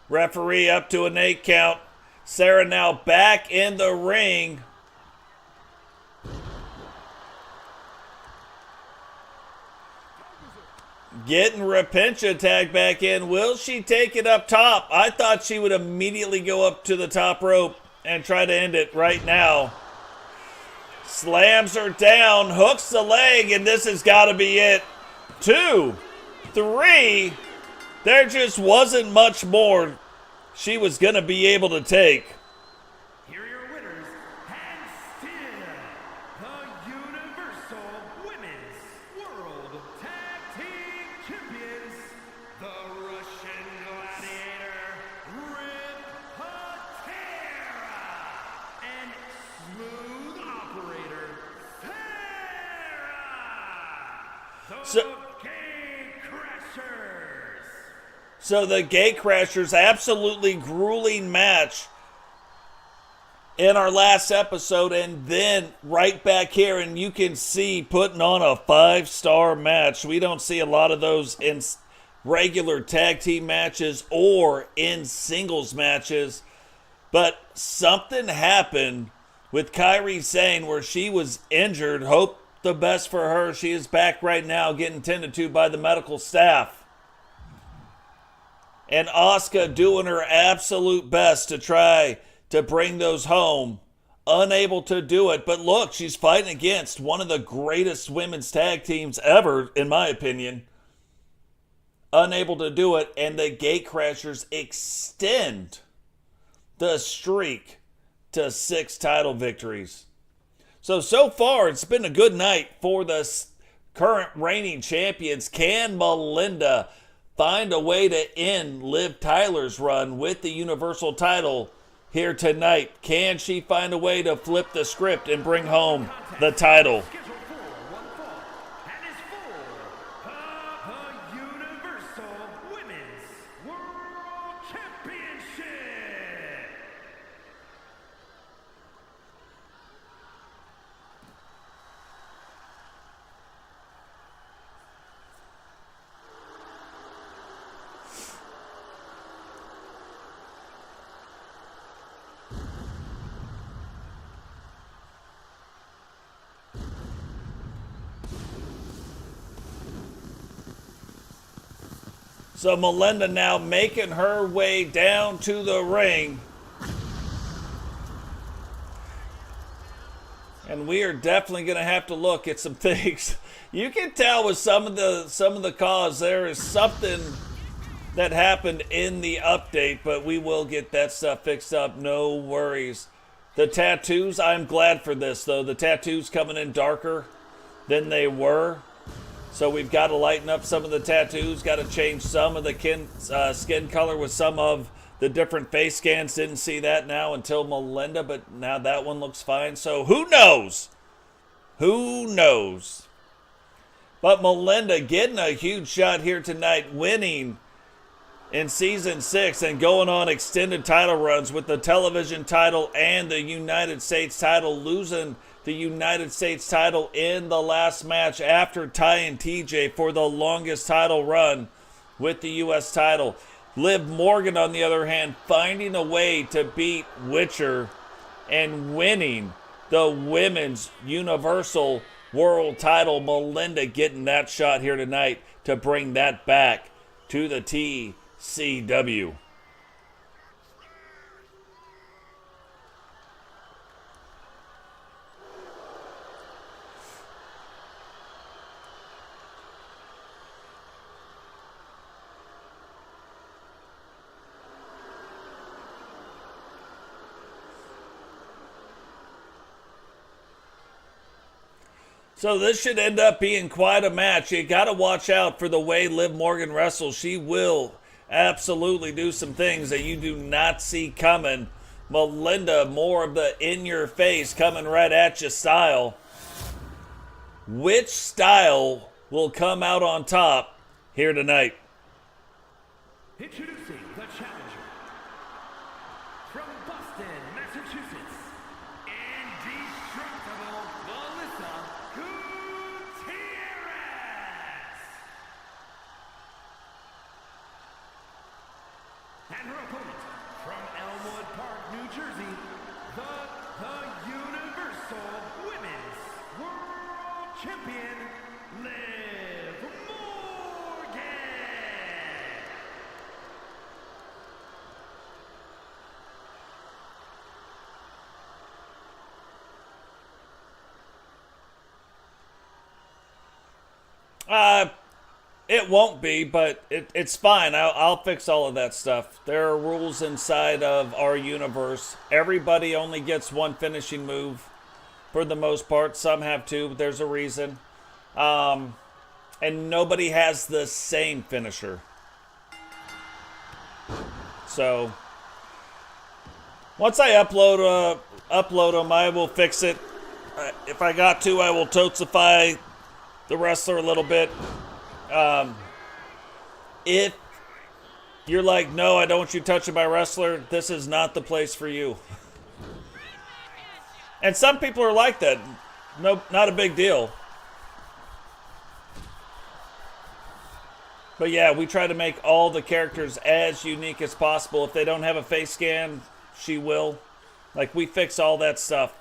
Referee up to an 8 count. Serra now back in the ring. Getting Repentia tagged back in. Will she take it up top? I thought she would immediately go up to the top rope and try to end it right now. Slams her down, hooks the leg, and this has got to be it. 2, 3. There just wasn't much more she was going to be able to take. Here are your winners, and still the Universal Women's World Tag Team Champions, the Russian Gladiator, Repentia, and Smooth Operator, Serra. So the Gatecrashers, absolutely grueling match in our last episode, and then right back here, and you can see putting on a 5-star match. We don't see a lot of those in regular tag team matches or in singles matches, but something happened with Kaire Sane where she was injured. Hope the best for her. She is back right now getting tended to by the medical staff. And Auska doing her absolute best to try to bring those home. unable to do it. But look, she's fighting against one of the greatest women's tag teams ever, in my opinion. Unable to do it, and the Gatecrashers extend the streak to 6 title victories. So far, it's been a good night for the current reigning champions. Can Melinda find a way to end Liv Tyler's run with the Universal title here tonight? Can she find a way to flip the script and bring home the title? So Melinda now making her way down to the ring. And we are definitely going to have to look at some things. You can tell with some of the cause there is something that happened in the update, but we will get that stuff fixed up. No worries. The tattoos, I'm glad for this though. The tattoos coming in darker than they were. So we've got to lighten up some of the tattoos, got to change some of the skin color with some of the different face scans. Didn't see that now until Melinda, but now that one looks fine. So who knows? Who knows? But Melinda getting a huge shot here tonight, winning in Season 6 and going on extended title runs with the television title and the United States title, losing the United States title in the last match after tying TJ for the longest title run with the U.S. title. Liv Morgan, on the other hand, finding a way to beat Witcher and winning the Women's Universal World title. Melinda getting that shot here tonight to bring that back to the TCW. So this should end up being quite a match. You got to watch out for the way Liv Morgan wrestles. She will absolutely do some things that you do not see coming. Melinda, more of the in-your-face, coming right at you style. Which style will come out on top here tonight? Introducing the challenger from Boston, Massachusetts, indestructible Melissa Gutierrez. And her opponent from Elmwood Park, New Jersey, the Universal Women's World Champion, Liv Morgan. It won't be, but it's fine. I'll fix all of that stuff. There are rules inside of our universe. Everybody only gets one finishing move for the most part. Some have two, but there's a reason. And nobody has the same finisher. So once I upload them, I will fix it. If I got to, I will totesify the wrestler a little bit. If you're like, no, I don't want you touching my wrestler, this is not the place for you. And some people are like that. No, not a big deal. But yeah, we try to make all the characters as unique as possible. If they don't have a face scan, she will. Like, we fix all that stuff.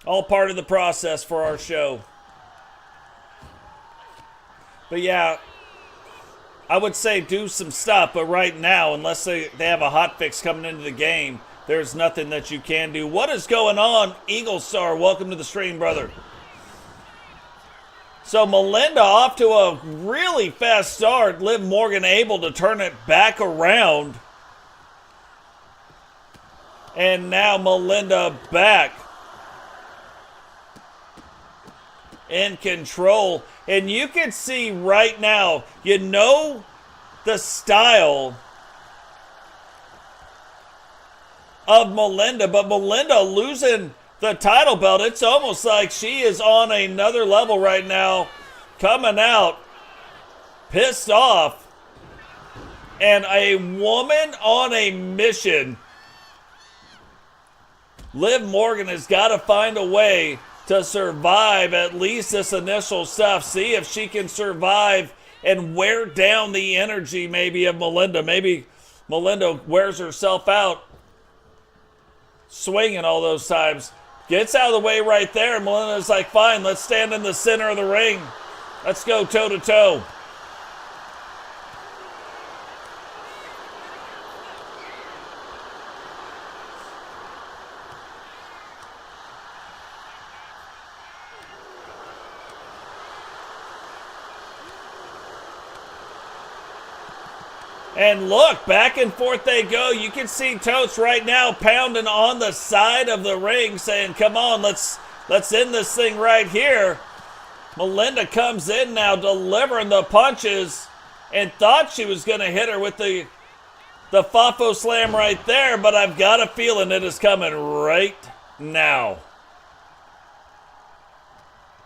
All part of the process for our show. But yeah, I would say do some stuff, but right now, unless they have a hot fix coming into the game, there's nothing that you can do. What is going on, Eagle Star? Welcome to the stream, brother. So Melinda off to a really fast start. Liv Morgan able to turn it back around. And now Melinda back in control. And you can see right now, you know the style of Melinda, but Melinda losing the title belt, it's almost like she is on another level right now, coming out pissed off, and a woman on a mission. Liv Morgan has got to find a way to survive at least this initial stuff. See if she can survive and wear down the energy maybe of Melinda. Maybe Melinda wears herself out swinging all those times. Gets out of the way right there. And Melinda's like, fine, let's stand in the center of the ring. Let's go toe-to-toe. And look, back and forth they go. You can see Totes right now pounding on the side of the ring saying, come on, let's end this thing right here. Melinda comes in now delivering the punches and thought she was going to hit her with the Fafo slam right there, but I've got a feeling it is coming right now.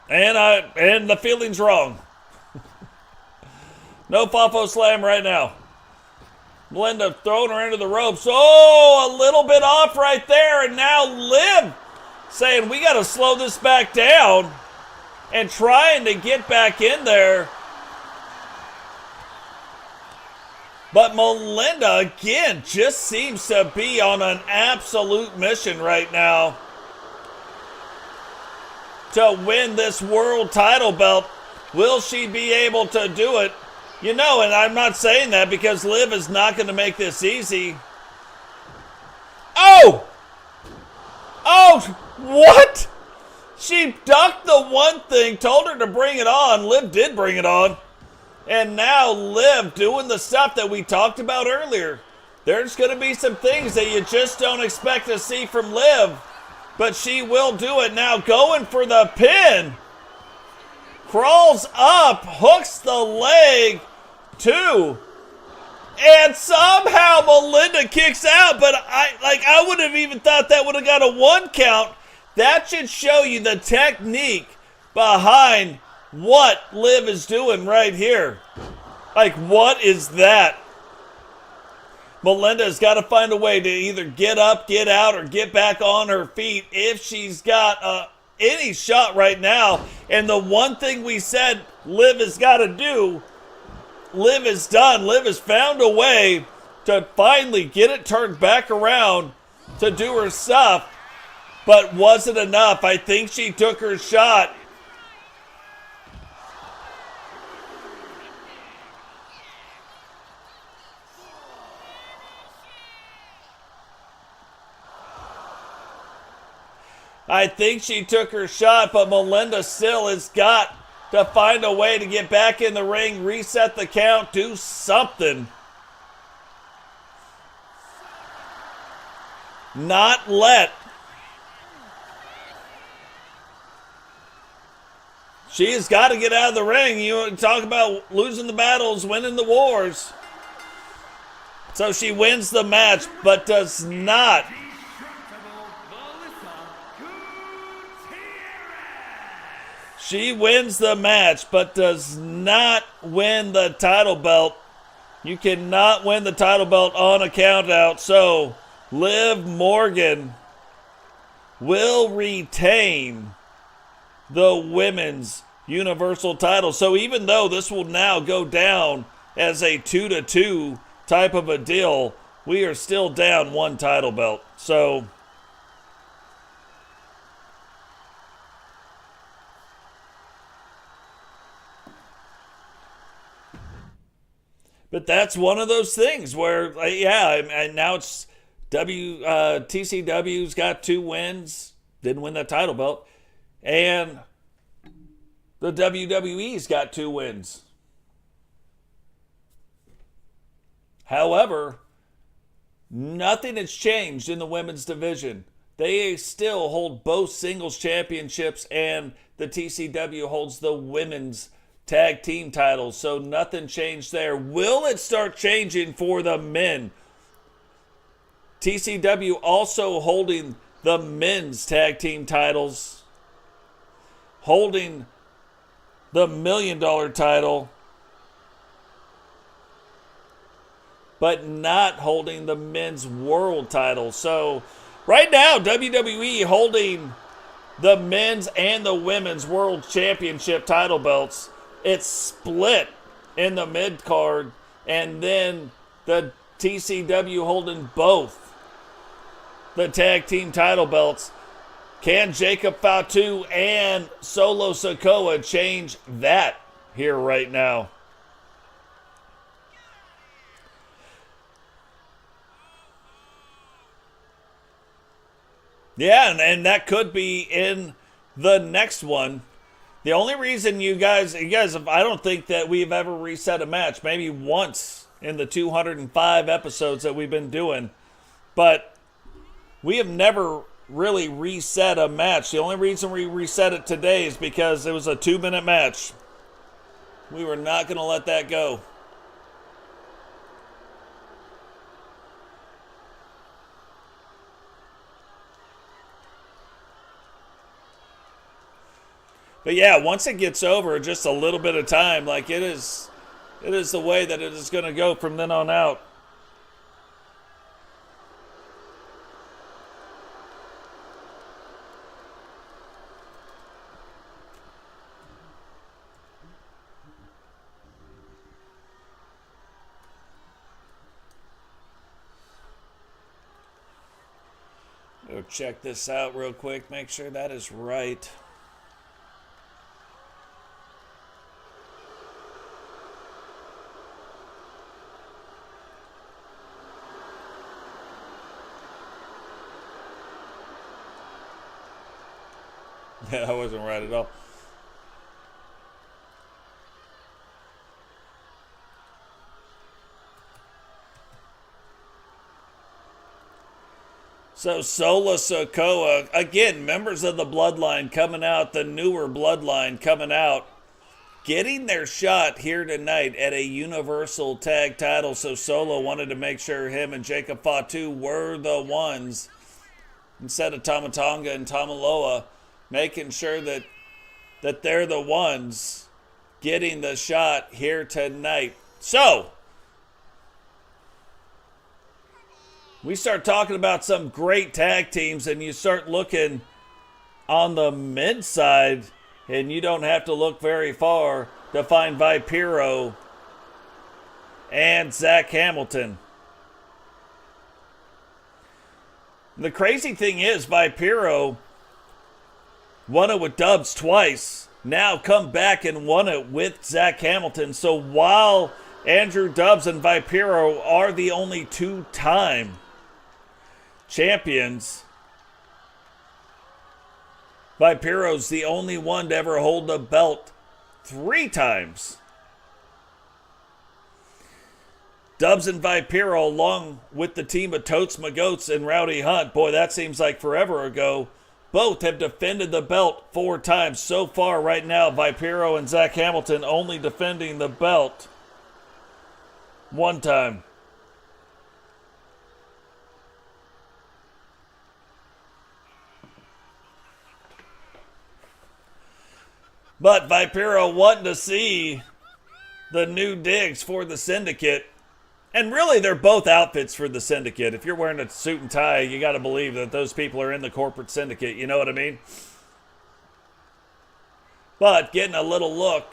And the feeling's wrong. No Fafo slam right now. Melinda throwing her into the ropes. Oh, a little bit off right there. And now Liv saying, we got to slow this back down. And trying to get back in there. But Melinda, again, just seems to be on an absolute mission right now to win this world title belt. Will she be able to do it? You know, and I'm not saying that because Liv is not going to make this easy. Oh! Oh, what? She ducked the one thing, told her to bring it on. Liv did bring it on. And now Liv doing the stuff that we talked about earlier. There's going to be some things that you just don't expect to see from Liv. But she will do it now, going for the pin. Crawls up, hooks the leg. 2. And somehow Melinda kicks out, but I would have even thought that would have got a 1 count. That should show you the technique behind what Liv is doing right here. Like, what is that? Melinda's got to find a way to either get up, get out, or get back on her feet if she's got any shot right now. And the one thing we said Liv has got to do, Liv is done. Liv has found a way to finally get it turned back around to do her stuff. But wasn't enough. I think she took her shot. I think she took her shot, but Melinda still has got to find a way to get back in the ring, reset the count, do something. Not let. She has got to get out of the ring. You talk about losing the battles, winning the wars. So she wins the match, but does not. She wins the match, but does not win the title belt. You cannot win the title belt on a count out. So Liv Morgan will retain the women's universal title. So even though this will now go down as a 2-2 type of a deal, we are still down 1 title belt. So but that's one of those things where, yeah, and now it's TCW's got 2 wins, didn't win that title belt, and the WWE's got 2 wins. However, nothing has changed in the women's division. They still hold both singles championships, and the TCW holds the women's tag team titles, so nothing changed there. Will it start changing for the men? TCW also holding the men's tag team titles, holding the $1 million title, but not holding the men's world title. So right now, WWE holding the men's and the women's world championship title belts. It's split in the mid card, and then the TCW holding both the tag team title belts. Can Jacob Fatu and Solo Sikoa change that here right now? Yeah, and that could be in the next one. The only reason you guys, I don't think that we've ever reset a match. Maybe once in the 205 episodes that we've been doing. But we have never really reset a match. The only reason we reset it today is because it was a 2-minute match. We were not going to let that go. But yeah, once it gets over, just a little bit of time, like it is the way that it is going to go from then on out. Go check this out real quick, make sure that is right. Yeah, that wasn't right at all. So Solo Sikoa, again, members of the bloodline coming out, the newer bloodline coming out, getting their shot here tonight at a universal tag title. So Solo wanted to make sure him and Jacob Fatu were the ones, instead of Tamatonga and Tamaloa, making sure that they're the ones getting the shot here tonight. So, we start talking about some great tag teams, and you start looking on the mid side, and you don't have to look very far to find Vipero and Zack Hamilton. The crazy thing is, Vipero won it with Dubs twice, now come back and won it with Zack Hamilton. So while Andrew Dubs and Vipero are the only 2-time champions, Vipero's the only one to ever hold the belt 3 times. Dubs and Vipero, along with the team of Totes, McGotes, and Rowdy Hunt, boy, that seems like forever ago, both have defended the belt 4 times. So far right now, Vipero and Zack Hamilton only defending the belt 1 time. But Vipero wanting to see the new digs for the Syndicate. And really, they're both outfits for the Syndicate. If you're wearing a suit and tie, you got to believe that those people are in the corporate syndicate. You know what I mean? But getting a little look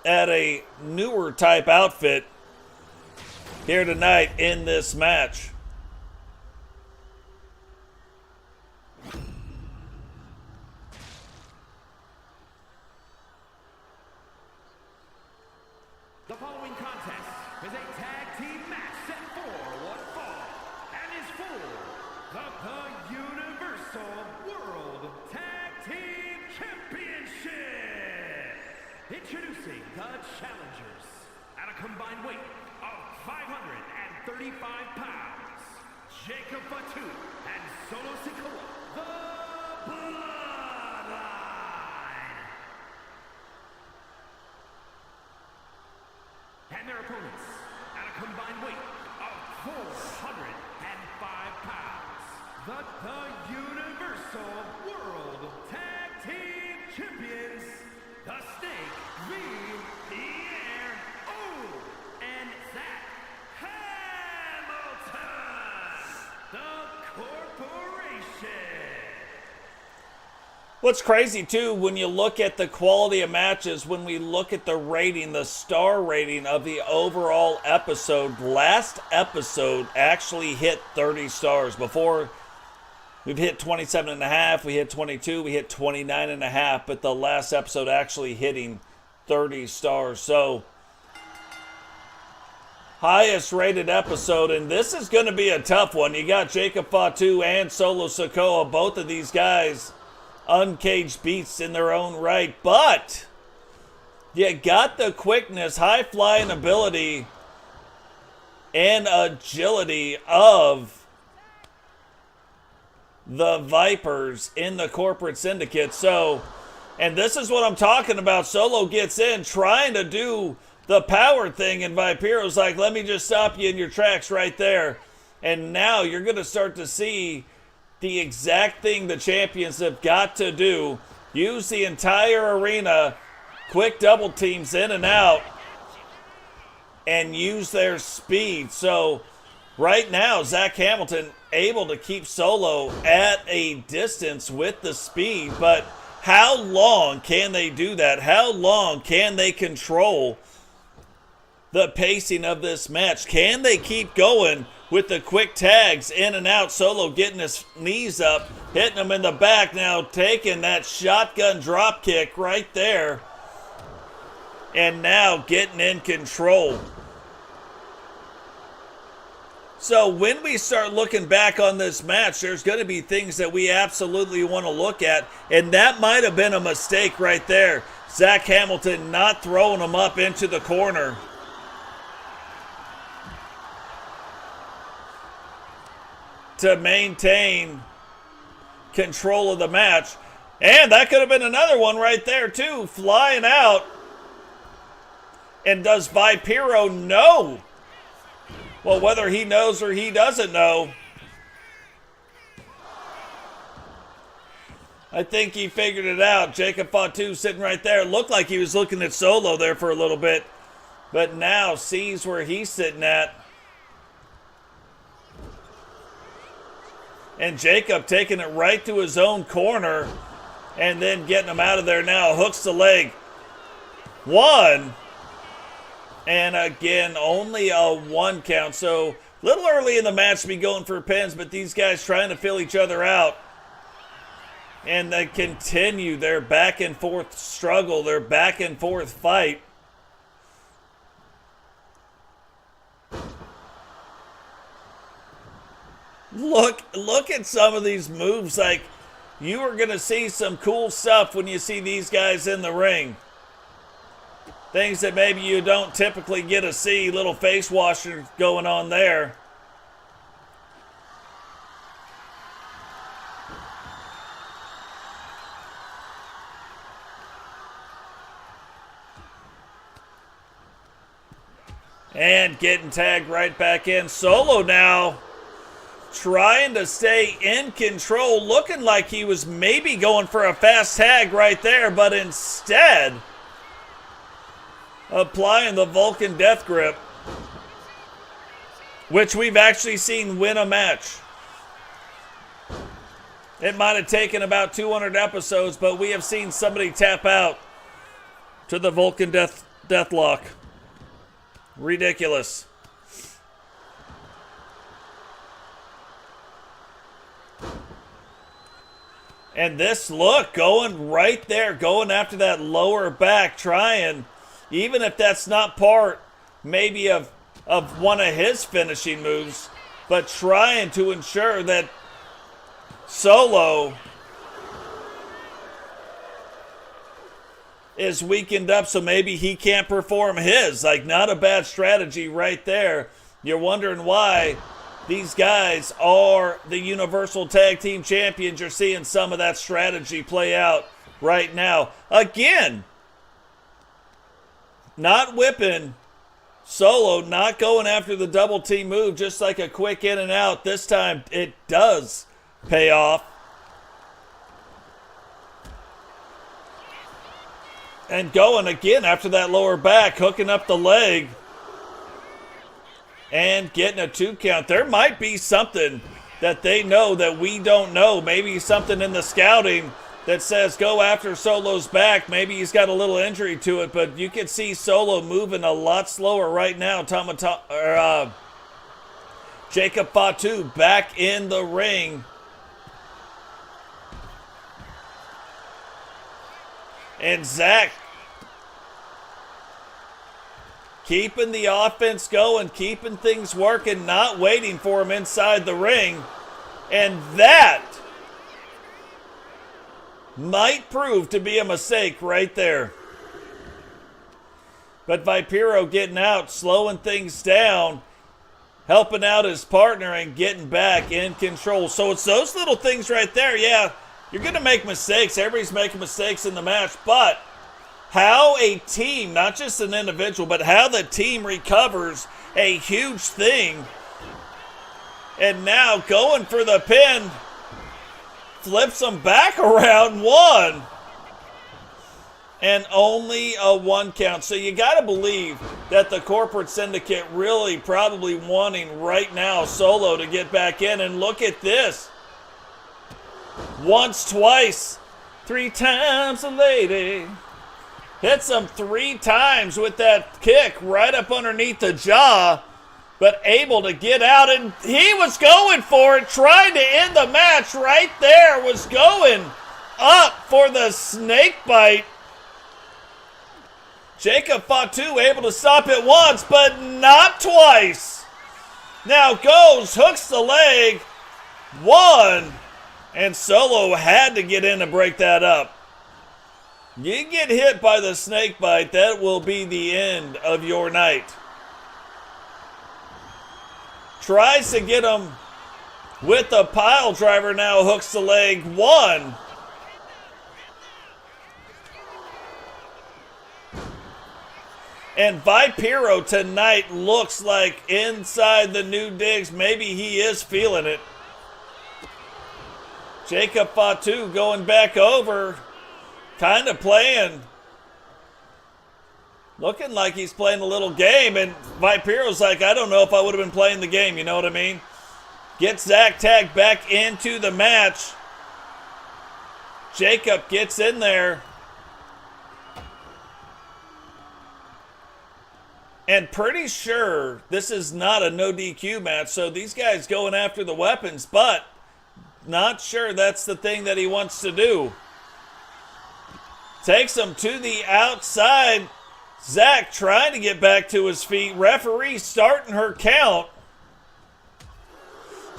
at a newer type outfit here tonight in this match. The following contest is a tag team match set for one fall and the challengers. At a combined weight of 535 pounds, Jacob Fatu and Solo Sikoa, the Bloodline. And their opponents, at a combined weight of 405 pounds, the Universal World Tag Team Champions, the Snake, Vipero, and Zack Hamilton, the Corporation. What's crazy, too, when you look at the quality of matches, when we look at the rating, the star rating of the overall episode, last episode actually hit 30 stars. Before, we've hit 27.5, we hit 22, we hit 29.5, but the last episode actually hitting 30 stars. So, highest rated episode, and this is going to be a tough one. You got Jacob Fatu and Solo Sikoa, both of these guys uncaged beasts in their own right, but you got the quickness, high flying ability, and agility of the Vipers in the corporate syndicate. So, and this is what I'm talking about. Solo gets in trying to do the power thing, and Vipero's like, let me just stop you in your tracks right there. And now you're going to start to see the exact thing the champions have got to do. Use the entire arena, quick double teams in and out, and use their speed. So right now, Zack Hamilton able to keep Solo at a distance with the speed, but how long can they do that? How long can they control the pacing of this match? Can they keep going with the quick tags in and out? Solo getting his knees up, hitting him in the back, now taking that shotgun drop kick right there, and now getting in control. So when we start looking back on this match, there's going to be things that we absolutely want to look at, and that might have been a mistake right there. Zack Hamilton not throwing him up into the corner. To maintain control of the match. And that could have been another one right there too, flying out. And does Vipero know? Well, whether he knows or he doesn't know, I think he figured it out. Jacob Fatu sitting right there. Looked like he was looking at Solo there for a little bit, but now sees where he's sitting at. And Jacob taking it right to his own corner and then getting him out of there now. Hooks the leg. One. And again, only a 1 count. So a little early in the match to be going for pins, but these guys trying to fill each other out. And they continue their back and forth struggle, their back and forth fight. Look at some of these moves. Like, you are going to see some cool stuff when you see these guys in the ring. Things that maybe you don't typically get to see. Little face washers going on there. And getting tagged right back in. Solo now trying to stay in control, looking like he was maybe going for a fast tag right there, but instead applying the Vulcan Death Grip, which we've actually seen win a match. It might have taken about 200 episodes, but we have seen somebody tap out to the Vulcan Deathlock. Ridiculous. And this look, going right there, going after that lower back, trying, even if that's not part maybe of one of his finishing moves, but trying to ensure that Solo is weakened up, so maybe he can't perform his. Like, not a bad strategy right there. You're wondering why these guys are the Universal Tag Team Champions. You're seeing some of that strategy play out right now. Again, not whipping Solo, not going after the double team move, just like a quick in and out. This time it does pay off. And going again after that lower back, hooking up the leg and getting a 2 count. There might be something that they know that we don't know. Maybe something in the scouting that says go after Solo's back. Maybe he's got a little injury to it, but you can see Solo moving a lot slower right now. Jacob Fatu back in the ring. And Zack keeping the offense going, keeping things working, not waiting for him inside the ring. And that might prove to be a mistake right there. But Vipero getting out, slowing things down, helping out his partner and getting back in control. So it's those little things right there. Yeah, you're going to make mistakes. Everybody's making mistakes in the match. But how a team, not just an individual, but how the team recovers a huge thing. And now going for the pin. Flips them back around 1. And only a 1 count. So you got to believe that the corporate syndicate really probably wanting right now Solo to get back in. And look at this. Once, twice, 3 times a lady. Hits him 3 times with that kick right up underneath the jaw. But able to get out, and he was going for it, trying to end the match right there, was going up for the snake bite. Jacob Fatu able to stop it once, but not twice. Now goes, hooks the leg, 1, and Solo had to get in to break that up. You get hit by the snake bite, that will be the end of your night. Tries to get him with the pile driver, now hooks the leg, 1. And Vipero tonight looks like inside the new digs, maybe he is feeling it. Jacob Fatu going back over, kind of playing. Looking like he's playing a little game, and Vipero's like, I don't know if I would have been playing the game, you know what I mean? Gets Zack tagged back into the match. Jacob gets in there. And pretty sure this is not a no DQ match, so these guys going after the weapons, but not sure that's the thing that he wants to do. Takes him to the outside. Zack trying to get back to his feet. Referee starting her count.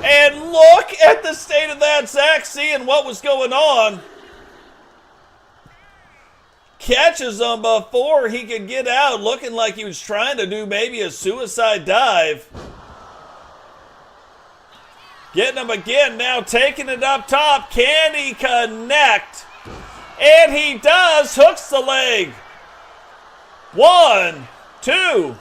And look at the state of that. Zack seeing what was going on. Catches him before he could get out. Looking like he was trying to do maybe a suicide dive. Getting him again now. Taking it up top. Can he connect? And he does. Hooks the leg. 1, 2.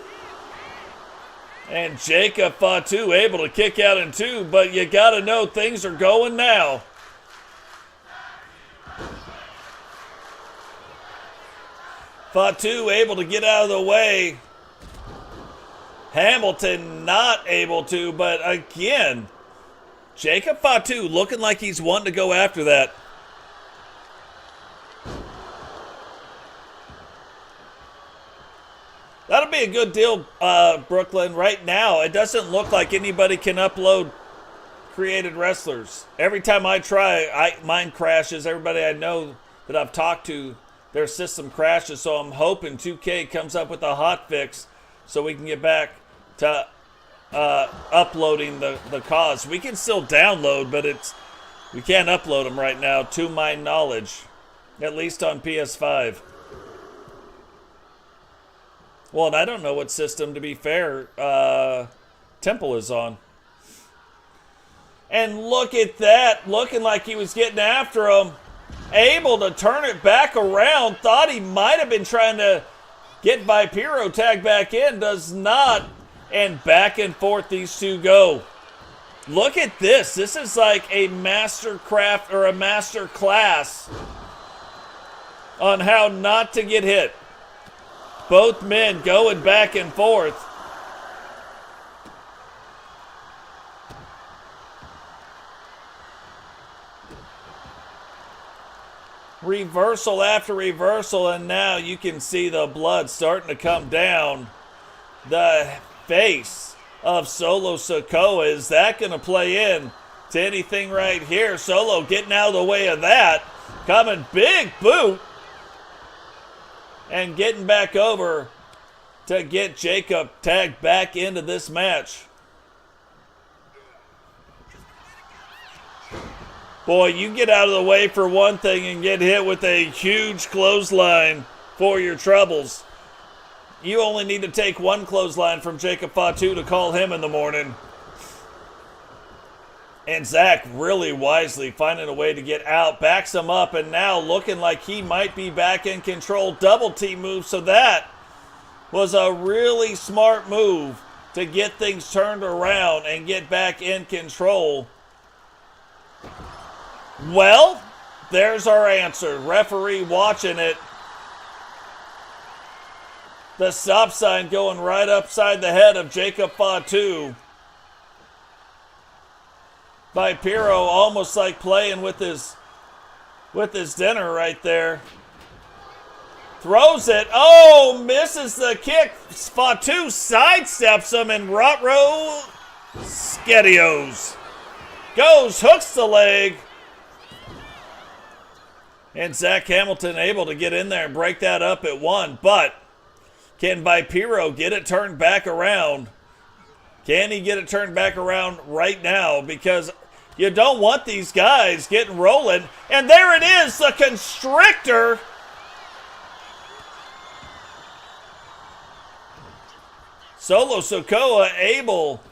And Jacob Fatu able to kick out in 2, but you got to know things are going now. Fatu able to get out of the way. Hamilton not able to, but again, Jacob Fatu looking like he's wanting to go after that. That'll be a good deal, Brooklyn. Right now, it doesn't look like anybody can upload created wrestlers. Every time I try, mine crashes. Everybody I know that I've talked to, their system crashes. So I'm hoping 2K comes up with a hot fix so we can get back to uploading the cause. We can still download, but we can't upload them right now, to my knowledge, at least on PS5. Well, and I don't know what system, to be fair, Temple is on. And look at that, looking like he was getting after him. Able to turn it back around. Thought he might have been trying to get Vipero tagged back in. Does not. And back and forth these two go. Look at this. This is like a master craft or a master class on how not to get hit. Both men going back and forth. Reversal after reversal, and now you can see the blood starting to come down the face of Solo Sikoa. Is that going to play in to anything right here? Solo getting out of the way of that. Coming big boot. And getting back over to get Jacob tagged back into this match. Boy, you get out of the way for one thing and get hit with a huge clothesline for your troubles. You only need to take one clothesline from Jacob Fatu to call him in the morning. And Zack really wisely finding a way to get out, backs him up, and now looking like he might be back in control. Double team move, so that was a really smart move to get things turned around and get back in control. Well, there's our answer. Referee watching it. The stop sign going right upside the head of Jacob Fatu. Vipero almost like playing with his dinner right there. Throws it. Oh, misses the kick. Fatu sidesteps him and Rotro Skedios. Goes, hooks the leg. And Zack Hamilton able to get in there and break that up at one. But can Vipero get it turned back around? Can he get it turned back around right now? Because you don't want these guys getting rolling. And there it is, the constrictor. Solo Sikoa able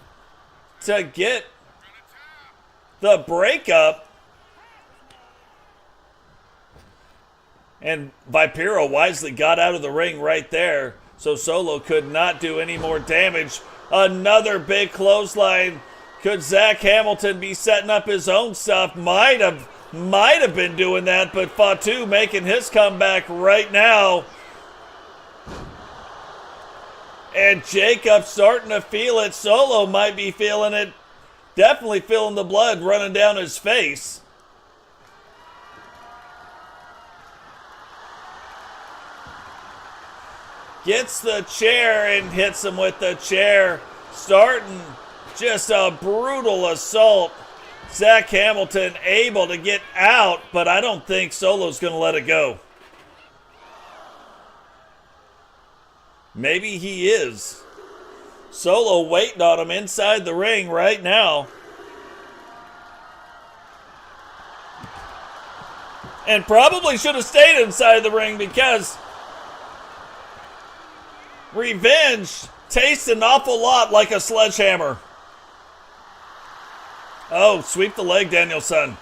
to get the breakup. And Vipero wisely got out of the ring right there. So Solo could not do any more damage. Another big clothesline. Could Zack Hamilton be setting up his own stuff? Might have been doing that, but Fatu making his comeback right now. And Jacob starting to feel it. Solo might be feeling it. Definitely feeling the blood running down his face. Gets the chair and hits him with the chair. Starting just a brutal assault. Zack Hamilton able to get out, but I don't think Solo's going to let it go. Maybe he is. Solo waiting on him inside the ring right now. And probably should have stayed inside the ring because revenge tastes an awful lot like a sledgehammer. Oh, sweep the leg, Danielson.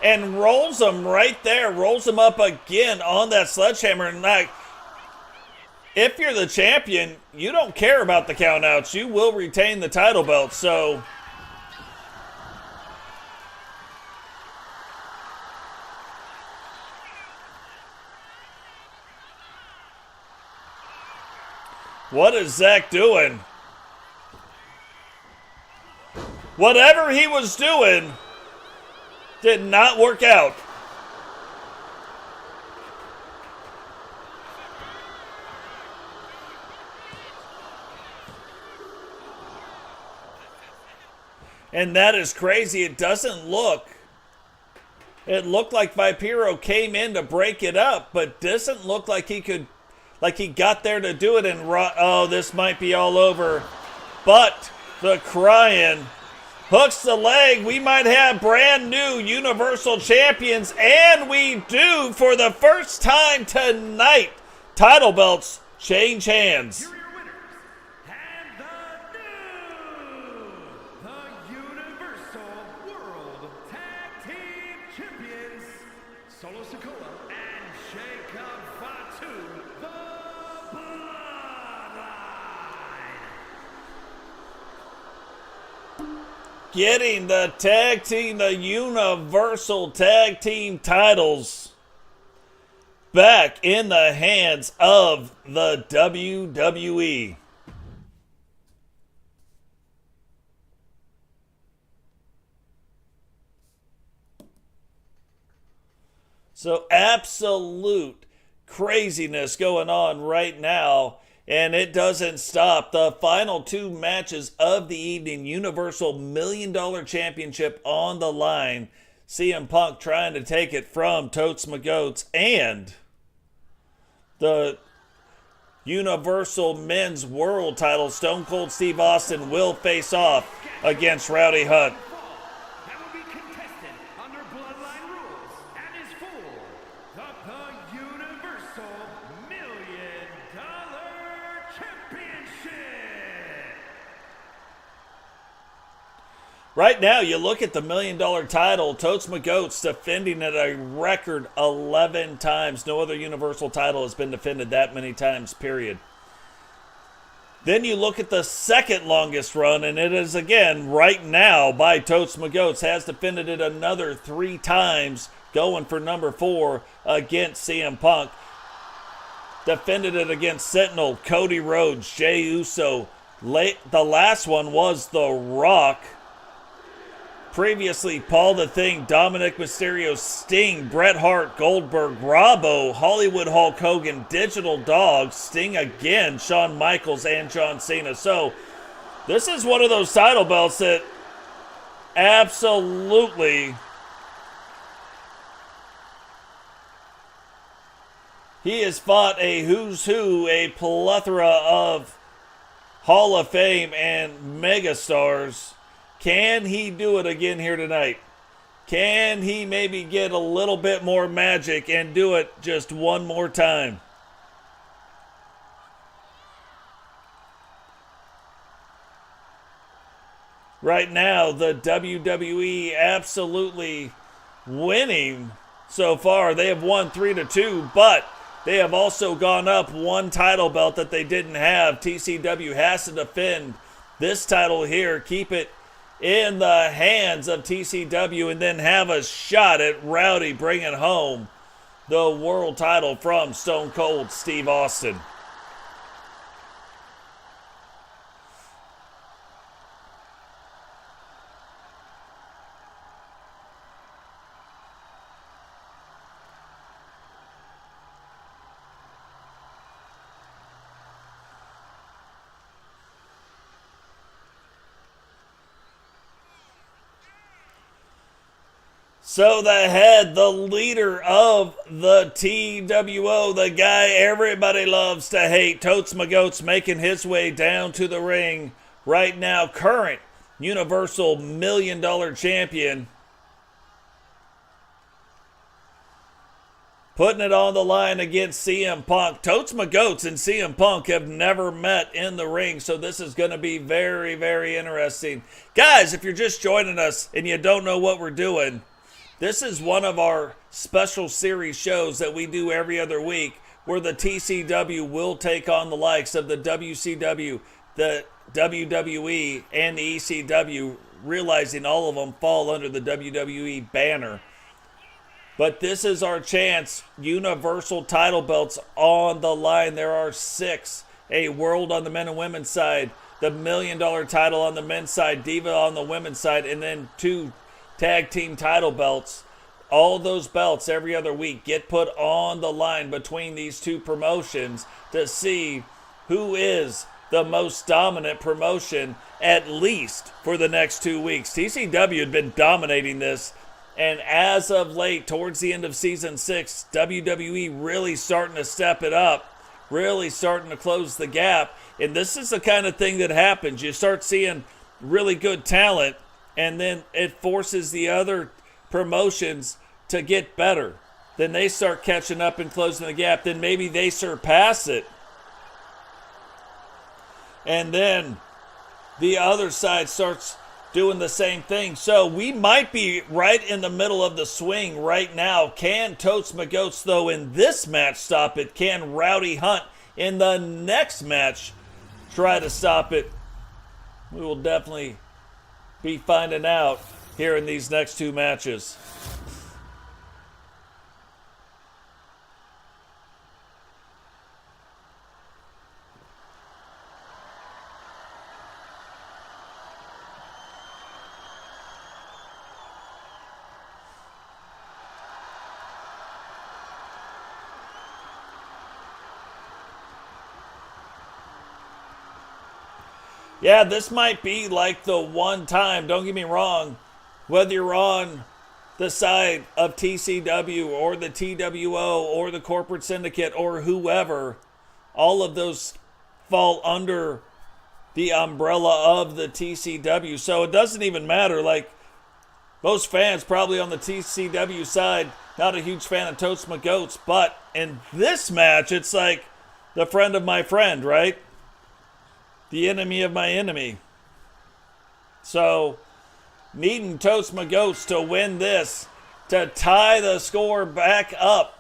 And rolls him right there. Rolls him up again on that sledgehammer. And like, if you're the champion, you don't care about the countouts. You will retain the title belt. So what is Zack doing? Whatever he was doing did not work out. And that is crazy. It doesn't look. It looked like Vipero came in to break it up, but doesn't look like he could. Like he got there to do it and oh, this might be all over. But the crying hooks the leg. We might have brand new Universal Champions, and we do for the first time tonight. Title belts change hands. Here are your winners, and the Universal World Tag Team Champions, Solo Sikoa and Jacob Fatu, the Bloodline. Getting the Universal Tag Team titles back in the hands of the WWE. So absolute craziness going on right now, and it doesn't stop. The final two matches of the evening, Universal $1 Million Championship on the line. CM Punk trying to take it from Totes McGotes, and the Universal Men's World title, Stone Cold Steve Austin will face off against Rowdy Hunt. That will be contested under Bloodline rules and is for the Universal $1 Million Championship. Right now, you look at the $1 Million title, Totes McGotes defending it a record 11 times. No other Universal title has been defended that many times, period. Then you look at the second longest run, and it is again right now by Totes McGotes. Has defended it another 3 times, going for number 4 against CM Punk. Defended it against Sentinel, Cody Rhodes, Jey Uso. The last one was The Rock. Previously, Paul the Thing, Dominic Mysterio, Sting, Bret Hart, Goldberg, Robbo, Hollywood Hulk Hogan, Digital Dog, Sting again, Shawn Michaels, and John Cena. So, this is one of those title belts that absolutely he has fought a who's who, a plethora of Hall of Fame and megastars. Can he do it again here tonight? Can he maybe get a little bit more magic and do it just one more time? Right now, the WWE absolutely winning so far. They have won 3-2, but they have also gone up one title belt that they didn't have. TCW has to defend this title here, keep it in the hands of TCW, and then have a shot at Rowdy bringing home the world title from Stone Cold Steve Austin. So the head, the leader of the TWO, the guy everybody loves to hate, Totes McGotes, making his way down to the ring right now. Current Universal $1 Million Champion. Putting it on the line against CM Punk. Totes McGotes and CM Punk have never met in the ring, so this is going to be very, very interesting. Guys, if you're just joining us and you don't know what we're doing, this is one of our special series shows that we do every other week where the TCW will take on the likes of the WCW, the WWE, and the ECW, realizing all of them fall under the WWE banner. But this is our chance. Universal title belts on the line. There are 6. A world on the men and women's side, the $1 Million title on the men's side, Diva on the women's side, and then 2 tag team title belts. All those belts every other week get put on the line between these 2 promotions to see who is the most dominant promotion, at least for the next 2 weeks. TCW had been dominating this, and as of late, towards the end of season 6, WWE really starting to step it up, really starting to close the gap. And this is the kind of thing that happens. You start seeing really good talent and then it forces the other promotions to get better. Then they start catching up and closing the gap. Then maybe they surpass it. And then the other side starts doing the same thing. So we might be right in the middle of the swing right now. Can Totes McGotes, though, in this match stop it? Can Rowdy Hunt in the next match try to stop it? We will definitely be finding out here in these next two matches. Yeah, this might be like the one time, don't get me wrong, whether you're on the side of TCW or the TWO or the corporate syndicate or whoever, all of those fall under the umbrella of the TCW. So it doesn't even matter. Like, most fans probably on the TCW side, not a huge fan of Totes McGotes, but in this match, it's like the friend of my friend, right? The enemy of my enemy. So, needing Totes McGotes to win this, to tie the score back up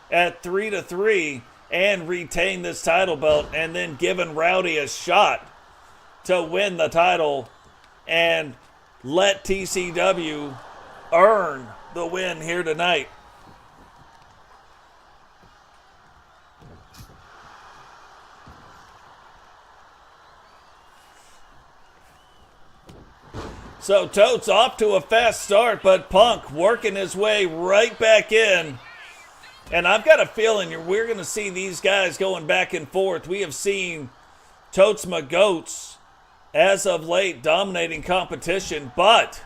at 3-3 and retain this title belt, and then giving Rowdy a shot to win the title and let TCW earn the win here tonight. So Totes off to a fast start, but Punk working his way right back in. And I've got a feeling we're going to see these guys going back and forth. We have seen Totes McGotes, as of late, dominating competition. But,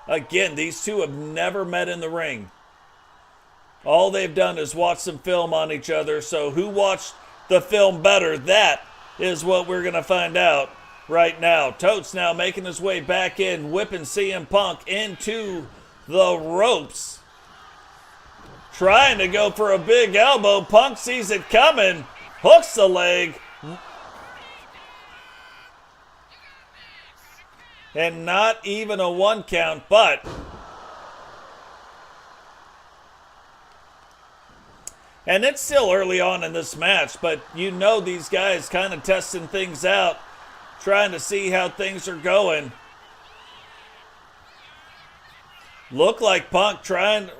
again, these two have never met in the ring. All they've done is watch some film on each other. So who watched the film better? That is what we're going to find out right now. Totes now making his way back in, whipping CM Punk into the ropes. Trying to go for a big elbow. Punk sees it coming, hooks the leg. And not even a 1 count, but and it's still early on in this match, but you know these guys kind of testing things out, trying to see how things are going. Look like Punk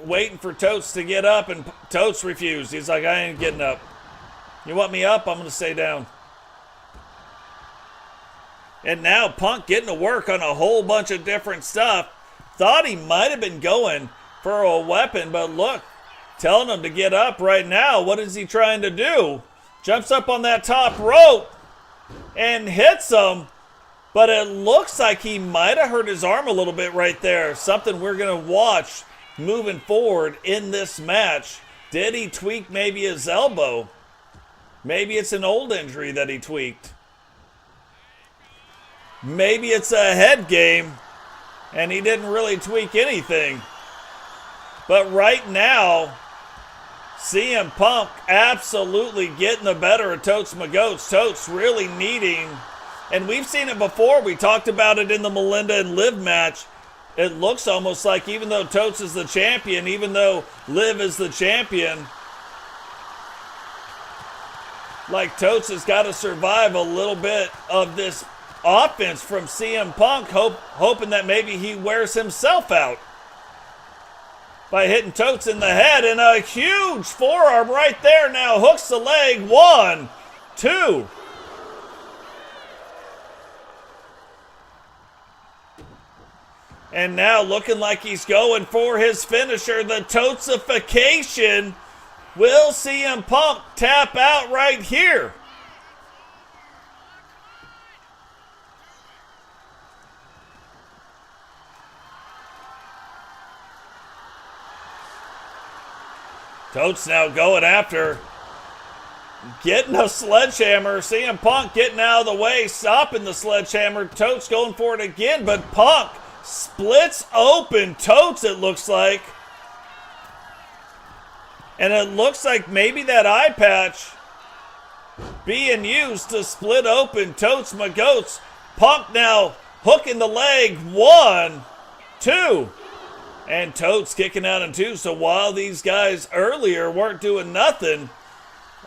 waiting for Totes to get up, and Totes refused. He's like, I ain't getting up. You want me up? I'm going to stay down. And now Punk getting to work on a whole bunch of different stuff. Thought he might have been going for a weapon, but look, telling him to get up right now. What is he trying to do? Jumps up on that top rope and hits him. But it looks like he might have hurt his arm a little bit right there. Something we're going to watch moving forward in this match. Did he tweak maybe his elbow? Maybe it's an old injury that he tweaked. Maybe it's a head game and he didn't really tweak anything. But right now, CM Punk absolutely getting the better of Totes McGotes. Totes really needing, and we've seen it before. We talked about it in the Melinda and Liv match. It looks almost like even though Totes is the champion, even though Liv is the champion, like Totes has got to survive a little bit of this offense from CM Punk, hoping that maybe he wears himself out by hitting Totes in the head, and a huge forearm right there now. Hooks the leg. 1, 2. And now looking like he's going for his finisher, the Totesification. Will CM Punk tap out right here? Totes now going after. getting a sledgehammer. CM Punk getting out of the way, stopping the sledgehammer. Totes going for it again, but Punk splits open Totes, it looks like. And it looks like maybe that eye patch being used to split open Totes McGotes. Punk now hooking the leg. 1, 2. And Totes kicking out in 2. So while these guys earlier weren't doing nothing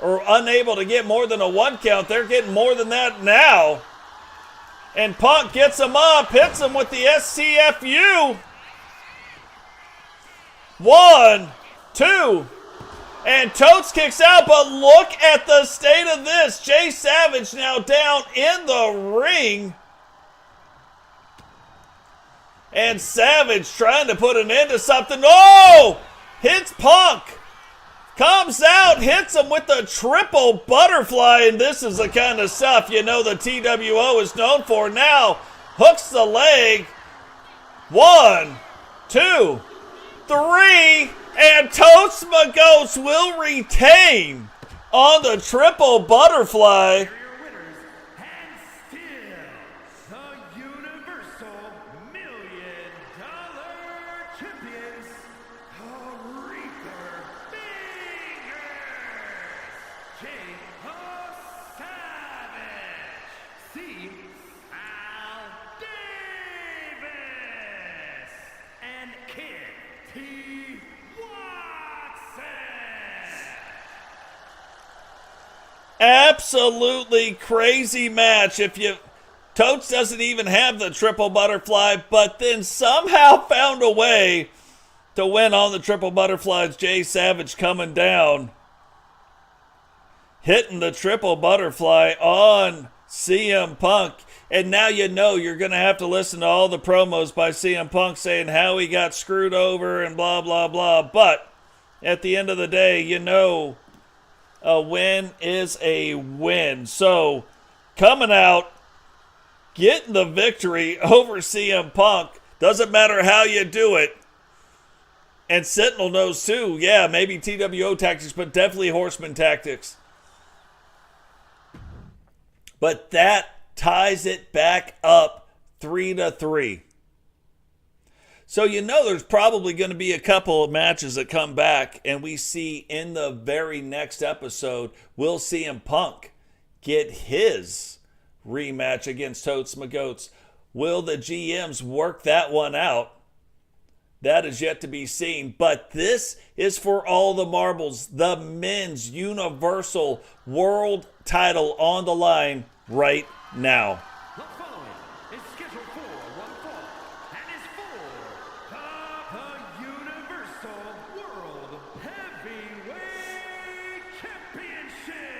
or unable to get more than a 1 count, they're getting more than that now. And Punk gets him up, hits him with the SCFU. 1, 2. And Totes kicks out, but look at the state of this. Jay Savage now down in the ring. And Savage trying to put an end to something. Oh! Hits Punk. Comes out, hits him with the triple butterfly. And this is the kind of stuff you know the TWO is known for. Now hooks the leg. 1, 2, 3. And Totes McGotes will retain on the triple butterfly. Here are your winners, and still the Universal $1 Million Champions, the Reaper Fingers, Jay Savage, C. Al Davis, and Kid T. Absolutely crazy match. Totes doesn't even have the triple butterfly, but then somehow found a way to win on the triple butterflies. Jay Savage coming down, hitting the triple butterfly on CM Punk. And now you know you're going to have to listen to all the promos by CM Punk saying how he got screwed over and blah, blah, blah. But at the end of the day, you know, a win is a win. So, coming out, getting the victory over CM Punk. Doesn't matter how you do it. And Sentinel knows too. Yeah, maybe TWO tactics, but definitely Horseman tactics. But that ties it back up 3-3. So you know there's probably going to be a couple of matches that come back, and we see in the very next episode, we'll see CM Punk get his rematch against Totes McGotes. Will the GMs work that one out? That is yet to be seen. But this is for all the marbles. The men's Universal World title on the line right now. The following is scheduled for one fall and is for the Universal World Heavyweight Championship.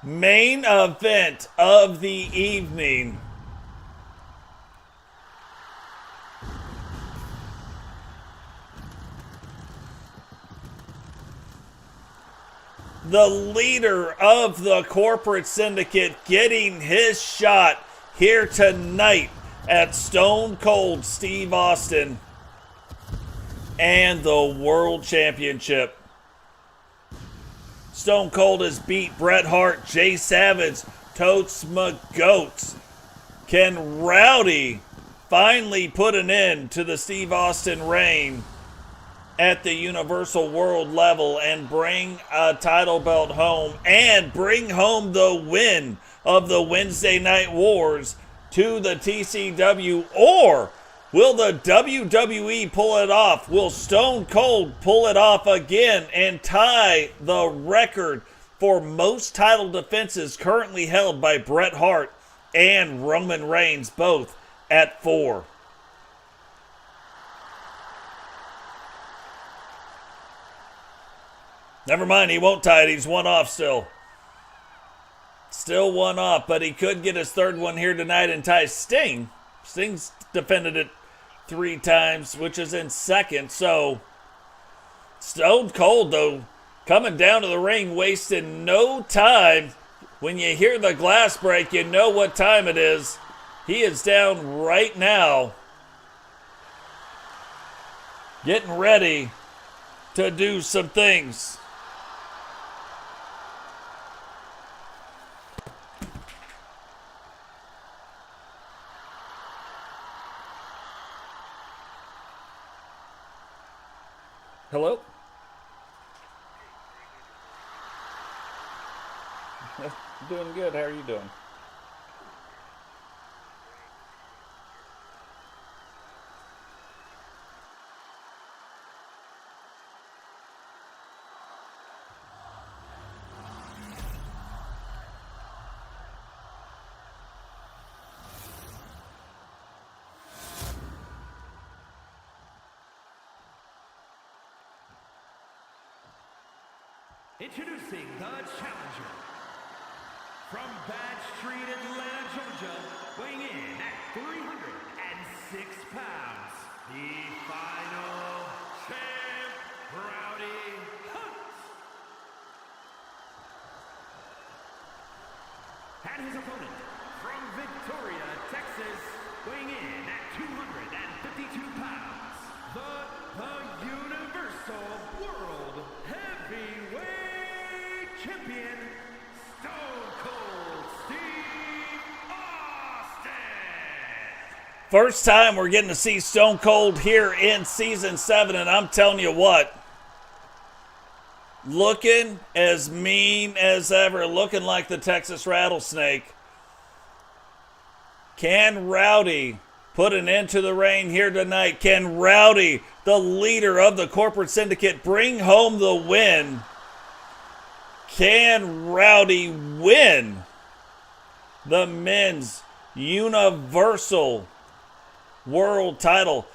Main event of the evening. The leader of the corporate syndicate getting his shot here tonight at Stone Cold Steve Austin and the World Championship. Stone Cold has beat Bret Hart, Jay Savage, Totes McGotes. Can Rowdy finally put an end to the Steve Austin reign at the Universal World level and bring a title belt home and bring home the win of the Wednesday Night Wars to the TCW? Or will the WWE pull it off? Will Stone Cold pull it off again and tie the record for most title defenses currently held by Bret Hart and Roman Reigns, both at 4? Never mind, he won't tie it. He's one off still. Still one off, but he could get his third one here tonight and tie Sting. Sting's defended it 3 times, which is in second. So, Stone Cold, though, coming down to the ring, wasting no time. When you hear the glass break, you know what time it is. He is down right now, getting ready to do some things. Hello? Doing good. How are you doing? Introducing the challenger. From Bad Street, Atlanta, Georgia, weighing in at 306 pounds, the final champ, Rowdy. And his opponent, from Victoria, Texas, weighing in at 252 pounds, the Universal World Heavyweight Champion, Stone Cold Steve Austin. First time we're getting to see Stone Cold here in Season 7, and I'm telling you what, looking as mean as ever, looking like the Texas Rattlesnake. Can Rowdy put an end to the reign here tonight? Can Rowdy, the leader of the corporate syndicate, bring home the win? Can Rowdy win the men's Universal World title?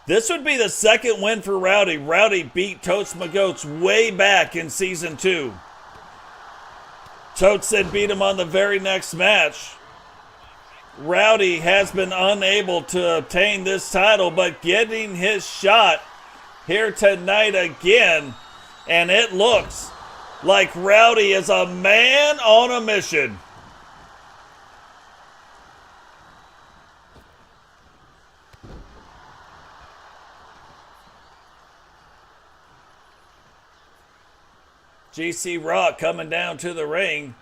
This would be the second win for Rowdy. Rowdy beat Totes McGotes way back in Season 2. Totes then beat him on the very next match. Rowdy has been unable to obtain this title, but getting his shot here tonight again, and it looks like Rowdy is a man on a mission. GC Rock coming down to the ring,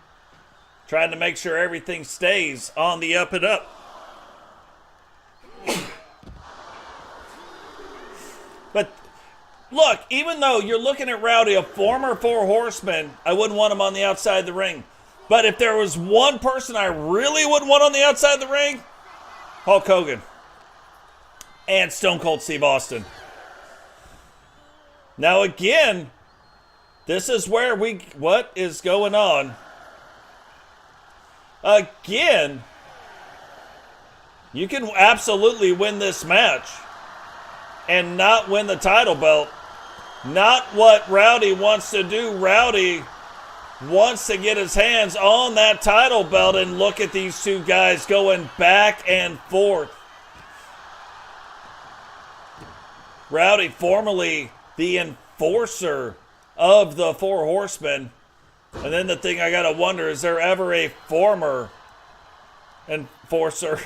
trying to make sure everything stays on the up and up. But look, even though you're looking at Rowdy, a former Four Horseman, I wouldn't want him on the outside of the ring. But if there was one person I really wouldn't want on the outside of the ring, Hulk Hogan and Stone Cold Steve Austin. Now again, this is where what is going on? Again, you can absolutely win this match and not win the title belt. Not what Rowdy wants to do. Rowdy wants to get his hands on that title belt, and look at these two guys going back and forth. Rowdy, formerly the enforcer of the Four Horsemen. And then the thing I gotta wonder, is there ever a former enforcer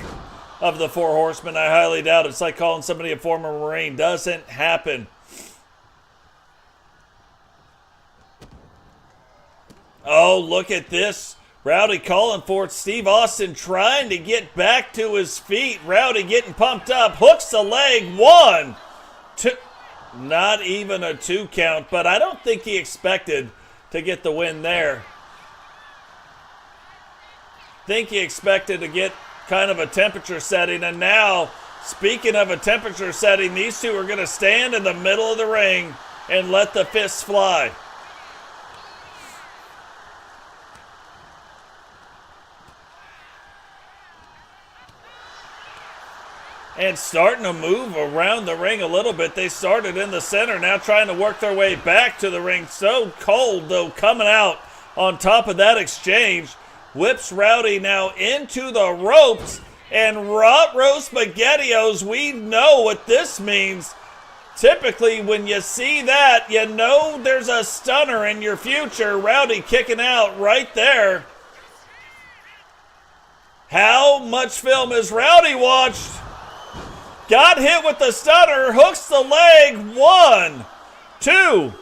of the Four Horsemen? I highly doubt it. It's like calling somebody a former Marine. Doesn't happen. Oh, look at this. Rowdy calling for it. Steve Austin trying to get back to his feet. Rowdy getting pumped up. Hooks the leg. 1, 2. Not even a 2 count, but I don't think he expected to get the win there. Think he expected to get kind of a temperature setting, and now, speaking of a temperature setting, these two are going to stand in the middle of the ring and let the fists fly. And starting to move around the ring a little bit. They started in the center, now trying to work their way back to the ring. So Cold, though, coming out on top of that exchange. Whips Rowdy now into the ropes. And Rot-Row SpaghettiOs, we know what this means. Typically, when you see that, you know there's a stunner in your future. Rowdy kicking out right there. How much film has Rowdy watched? Got hit with the stunner, hooks the leg, 1, 2.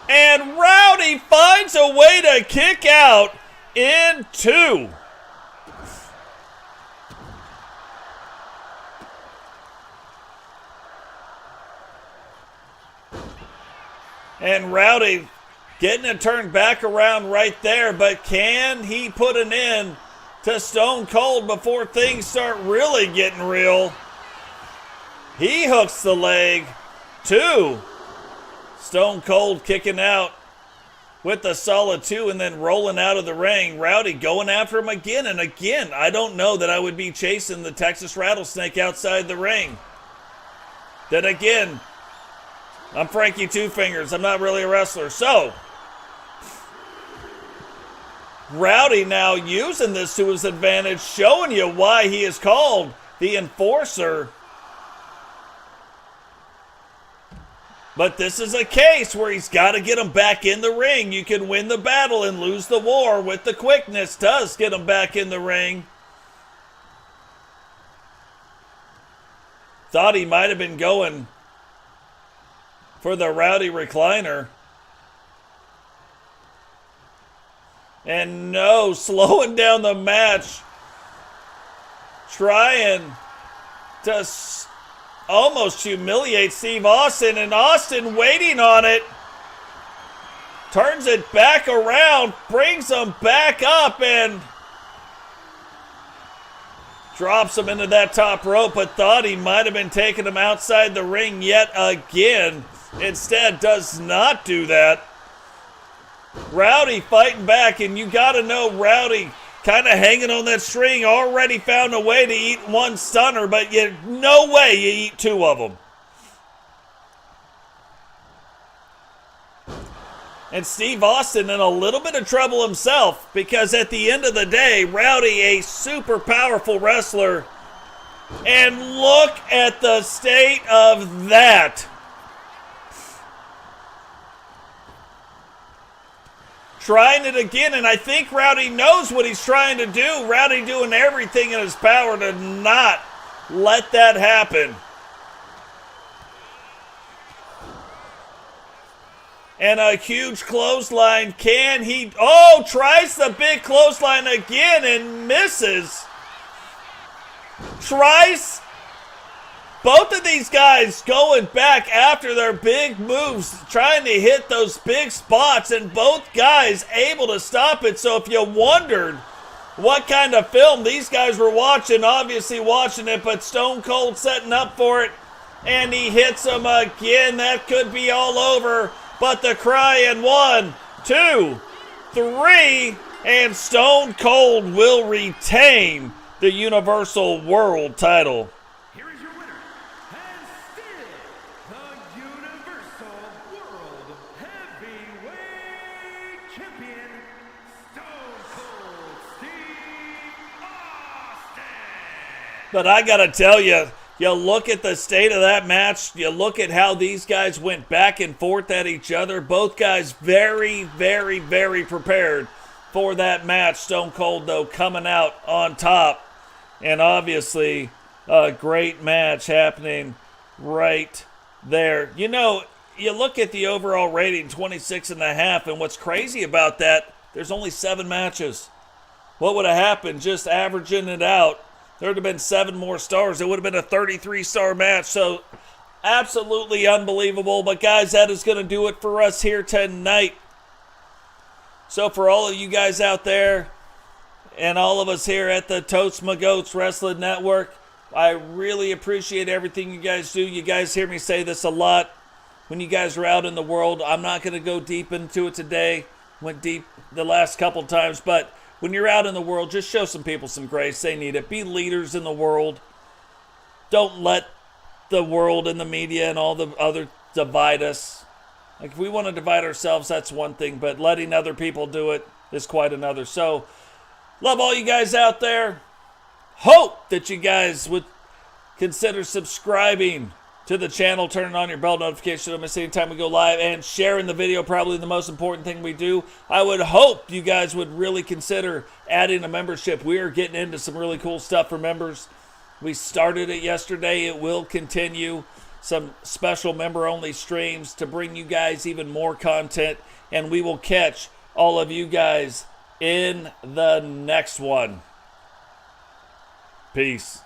And Rowdy finds a way to kick out in 2. And Rowdy getting it turned back around right there, but can he put an end to Stone Cold before things start really getting real? He hooks the leg. 2. Stone Cold kicking out with the solid 2 and then rolling out of the ring. Rowdy going after him again and again. I don't know that I would be chasing the Texas Rattlesnake outside the ring. Then again, I'm Frankie Two Fingers. I'm not really a wrestler. So, Rowdy now using this to his advantage, showing you why he is called the Enforcer. But this is a case where he's got to get him back in the ring. You can win the battle and lose the war with the quickness. Does get him back in the ring. Thought he might have been going for the Rowdy recliner. And no, slowing down the match. Trying to almost humiliate Steve Austin, and Austin waiting on it. Turns it back around, brings him back up, and drops him into that top rope, but thought he might have been taking him outside the ring yet again. Instead, does not do that. Rowdy fighting back, and you got to know Rowdy kind of hanging on that string, already found a way to eat one stunner, but no way you eat 2 of them. And Steve Austin in a little bit of trouble himself, because at the end of the day, Rowdy, a super powerful wrestler, and look at the state of that. Trying it again, and I think Rowdy knows what he's trying to do. Rowdy doing everything in his power to not let that happen. And a huge clothesline. Can he? Oh, tries the big clothesline again and misses. Tries. Both of these guys going back after their big moves, trying to hit those big spots, and both guys able to stop it. So if you wondered what kind of film these guys were watching, obviously watching it, but Stone Cold setting up for it, and he hits him again. That could be all over, but the crying 1, 2, 3, and Stone Cold will retain the Universal World title. But I got to tell you, you look at the state of that match, you look at how these guys went back and forth at each other. Both guys very, very, very prepared for that match. Stone Cold, though, coming out on top. And obviously, a great match happening right there. You know, you look at the overall rating, 26.5, and what's crazy about that, there's only 7 matches. What would have happened just averaging it out? There would have been 7 more stars. It would have been a 33-star match. So, absolutely unbelievable. But, guys, that is going to do it for us here tonight. So, for all of you guys out there and all of us here at the Totes McGotes Wrestling Network, I really appreciate everything you guys do. You guys hear me say this a lot when you guys are out in the world. I'm not going to go deep into it today. Went deep the last couple times, but when you're out in the world, just show some people some grace. They need it. Be leaders in the world. Don't let the world and the media and all the other divide us. Like, if we want to divide ourselves, that's one thing, but letting other people do it is quite another. So, love all you guys out there. Hope that you guys would consider subscribing to the channel, turning on your bell notification so you don't miss any time we go live, and sharing the video, probably the most important thing we do. I would hope you guys would really consider adding a membership. We are getting into some really cool stuff for members. We started it yesterday. It will continue. Some special member-only streams to bring you guys even more content, and we will catch all of you guys in the next one. Peace.